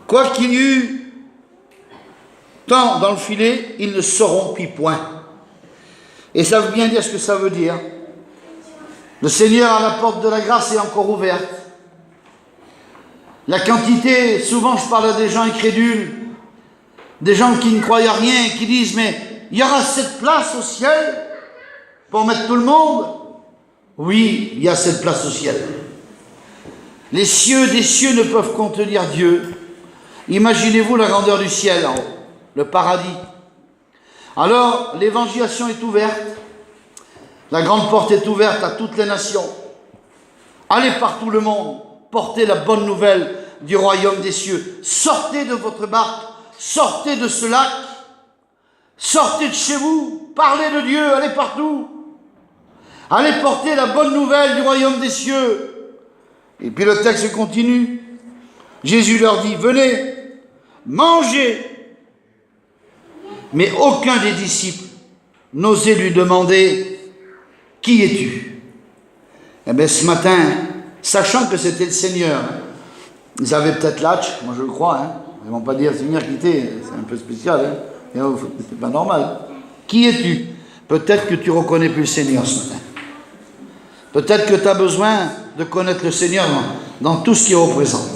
Quoi qu'il y eût tant dans le filet, ils ne se rompit point. Et ça veut bien dire ce que ça veut dire. Le Seigneur, à la porte de la grâce, est encore ouverte. La quantité, souvent je parle à des gens incrédules, des gens qui ne croient à rien, qui disent, mais il y aura cette place au ciel pour mettre tout le monde? Oui, il y a cette place au ciel. Les cieux des cieux ne peuvent contenir Dieu. Imaginez-vous la grandeur du ciel en haut, le paradis. Alors, l'évangélisation est ouverte. La grande porte est ouverte à toutes les nations. Allez par tout le monde, portez la bonne nouvelle du royaume des cieux. Sortez de votre barque, sortez de ce lac, sortez de chez vous, parlez de Dieu, allez partout. Allez porter la bonne nouvelle du royaume des cieux. Et puis le texte continue. Jésus leur dit, venez, mangez. Mais aucun des disciples n'osait lui demander, qui es-tu? Eh bien, ce matin, sachant que c'était le Seigneur, ils avaient peut-être l'âge, moi je le crois, hein. Ils ne vont pas dire Seigneur qui t'es, c'est un peu spécial, hein. C'est pas normal. Qui es-tu? Peut-être que tu ne reconnais plus le Seigneur ce matin. Peut-être que tu as besoin de connaître le Seigneur dans tout ce qu'il représente.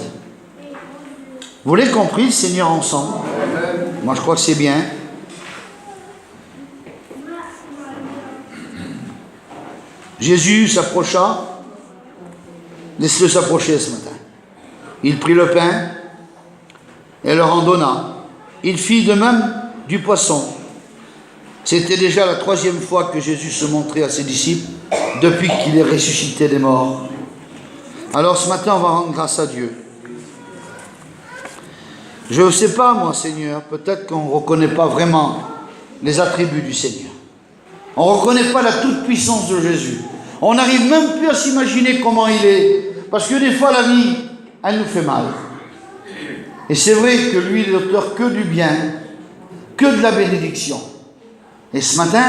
Vous l'avez compris, le Seigneur ensemble? Moi je crois que c'est bien. Jésus s'approcha, laisse-le s'approcher ce matin. Il prit le pain et leur en donna. Il fit de même du poisson. C'était déjà la 3e fois que Jésus se montrait à ses disciples depuis qu'il est ressuscité des morts. Alors ce matin, on va rendre grâce à Dieu. Je ne sais pas, moi, Seigneur, peut-être qu'on ne reconnaît pas vraiment les attributs du Seigneur. On ne reconnaît pas la toute-puissance de Jésus. On n'arrive même plus à s'imaginer comment il est. Parce que des fois, la vie, elle nous fait mal. Et c'est vrai que lui, il est l'auteur que du bien, que de la bénédiction. Et ce matin,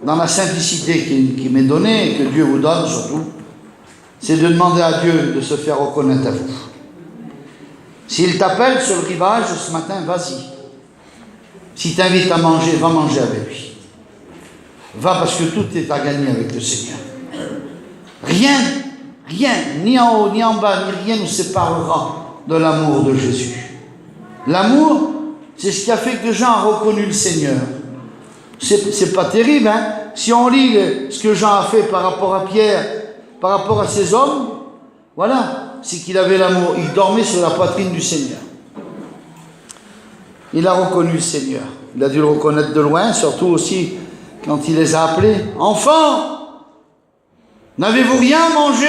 dans la simplicité qui m'est donnée, et que Dieu vous donne surtout, c'est de demander à Dieu de se faire reconnaître à vous. S'il t'appelle sur le rivage ce matin, vas-y. S'il t'invite à manger, va manger avec lui. Va parce que tout est à gagner avec le Seigneur. Rien, ni en haut, ni en bas, ni rien nous séparera de l'amour de Jésus. L'amour, c'est ce qui a fait que Jean a reconnu le Seigneur. C'est pas terrible, hein? Si on lit ce que Jean a fait par rapport à Pierre, par rapport à ces hommes, voilà, c'est qu'il avait l'amour. Il dormait sur la poitrine du Seigneur. Il a reconnu le Seigneur. Il a dû le reconnaître de loin, surtout aussi quand il les a appelés. « Enfants, n'avez-vous rien mangé ?»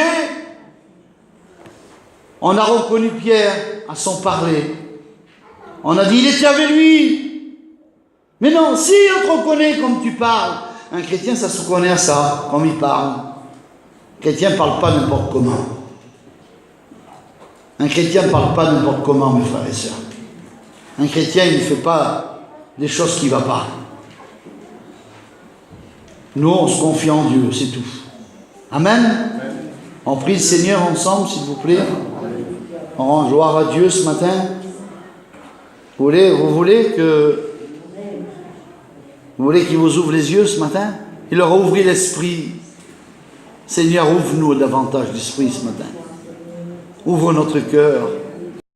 On a reconnu Pierre à son parler. On a dit, il était avec lui. Mais non, si on te reconnaît comme tu parles. Un chrétien, ça se reconnaît à ça, comme il parle. Un chrétien ne parle pas n'importe comment. Un chrétien ne parle pas n'importe comment, mes frères et sœurs. Un chrétien, il ne fait pas des choses qui ne vont pas. Nous, on se confie en Dieu, c'est tout. Amen. On prie le Seigneur ensemble, s'il vous plaît. On rend gloire à Dieu ce matin. Vous voulez qu'il vous ouvre les yeux ce matin? Il leur a ouvert l'esprit. Seigneur, ouvre-nous davantage l'esprit ce matin. Ouvre notre cœur.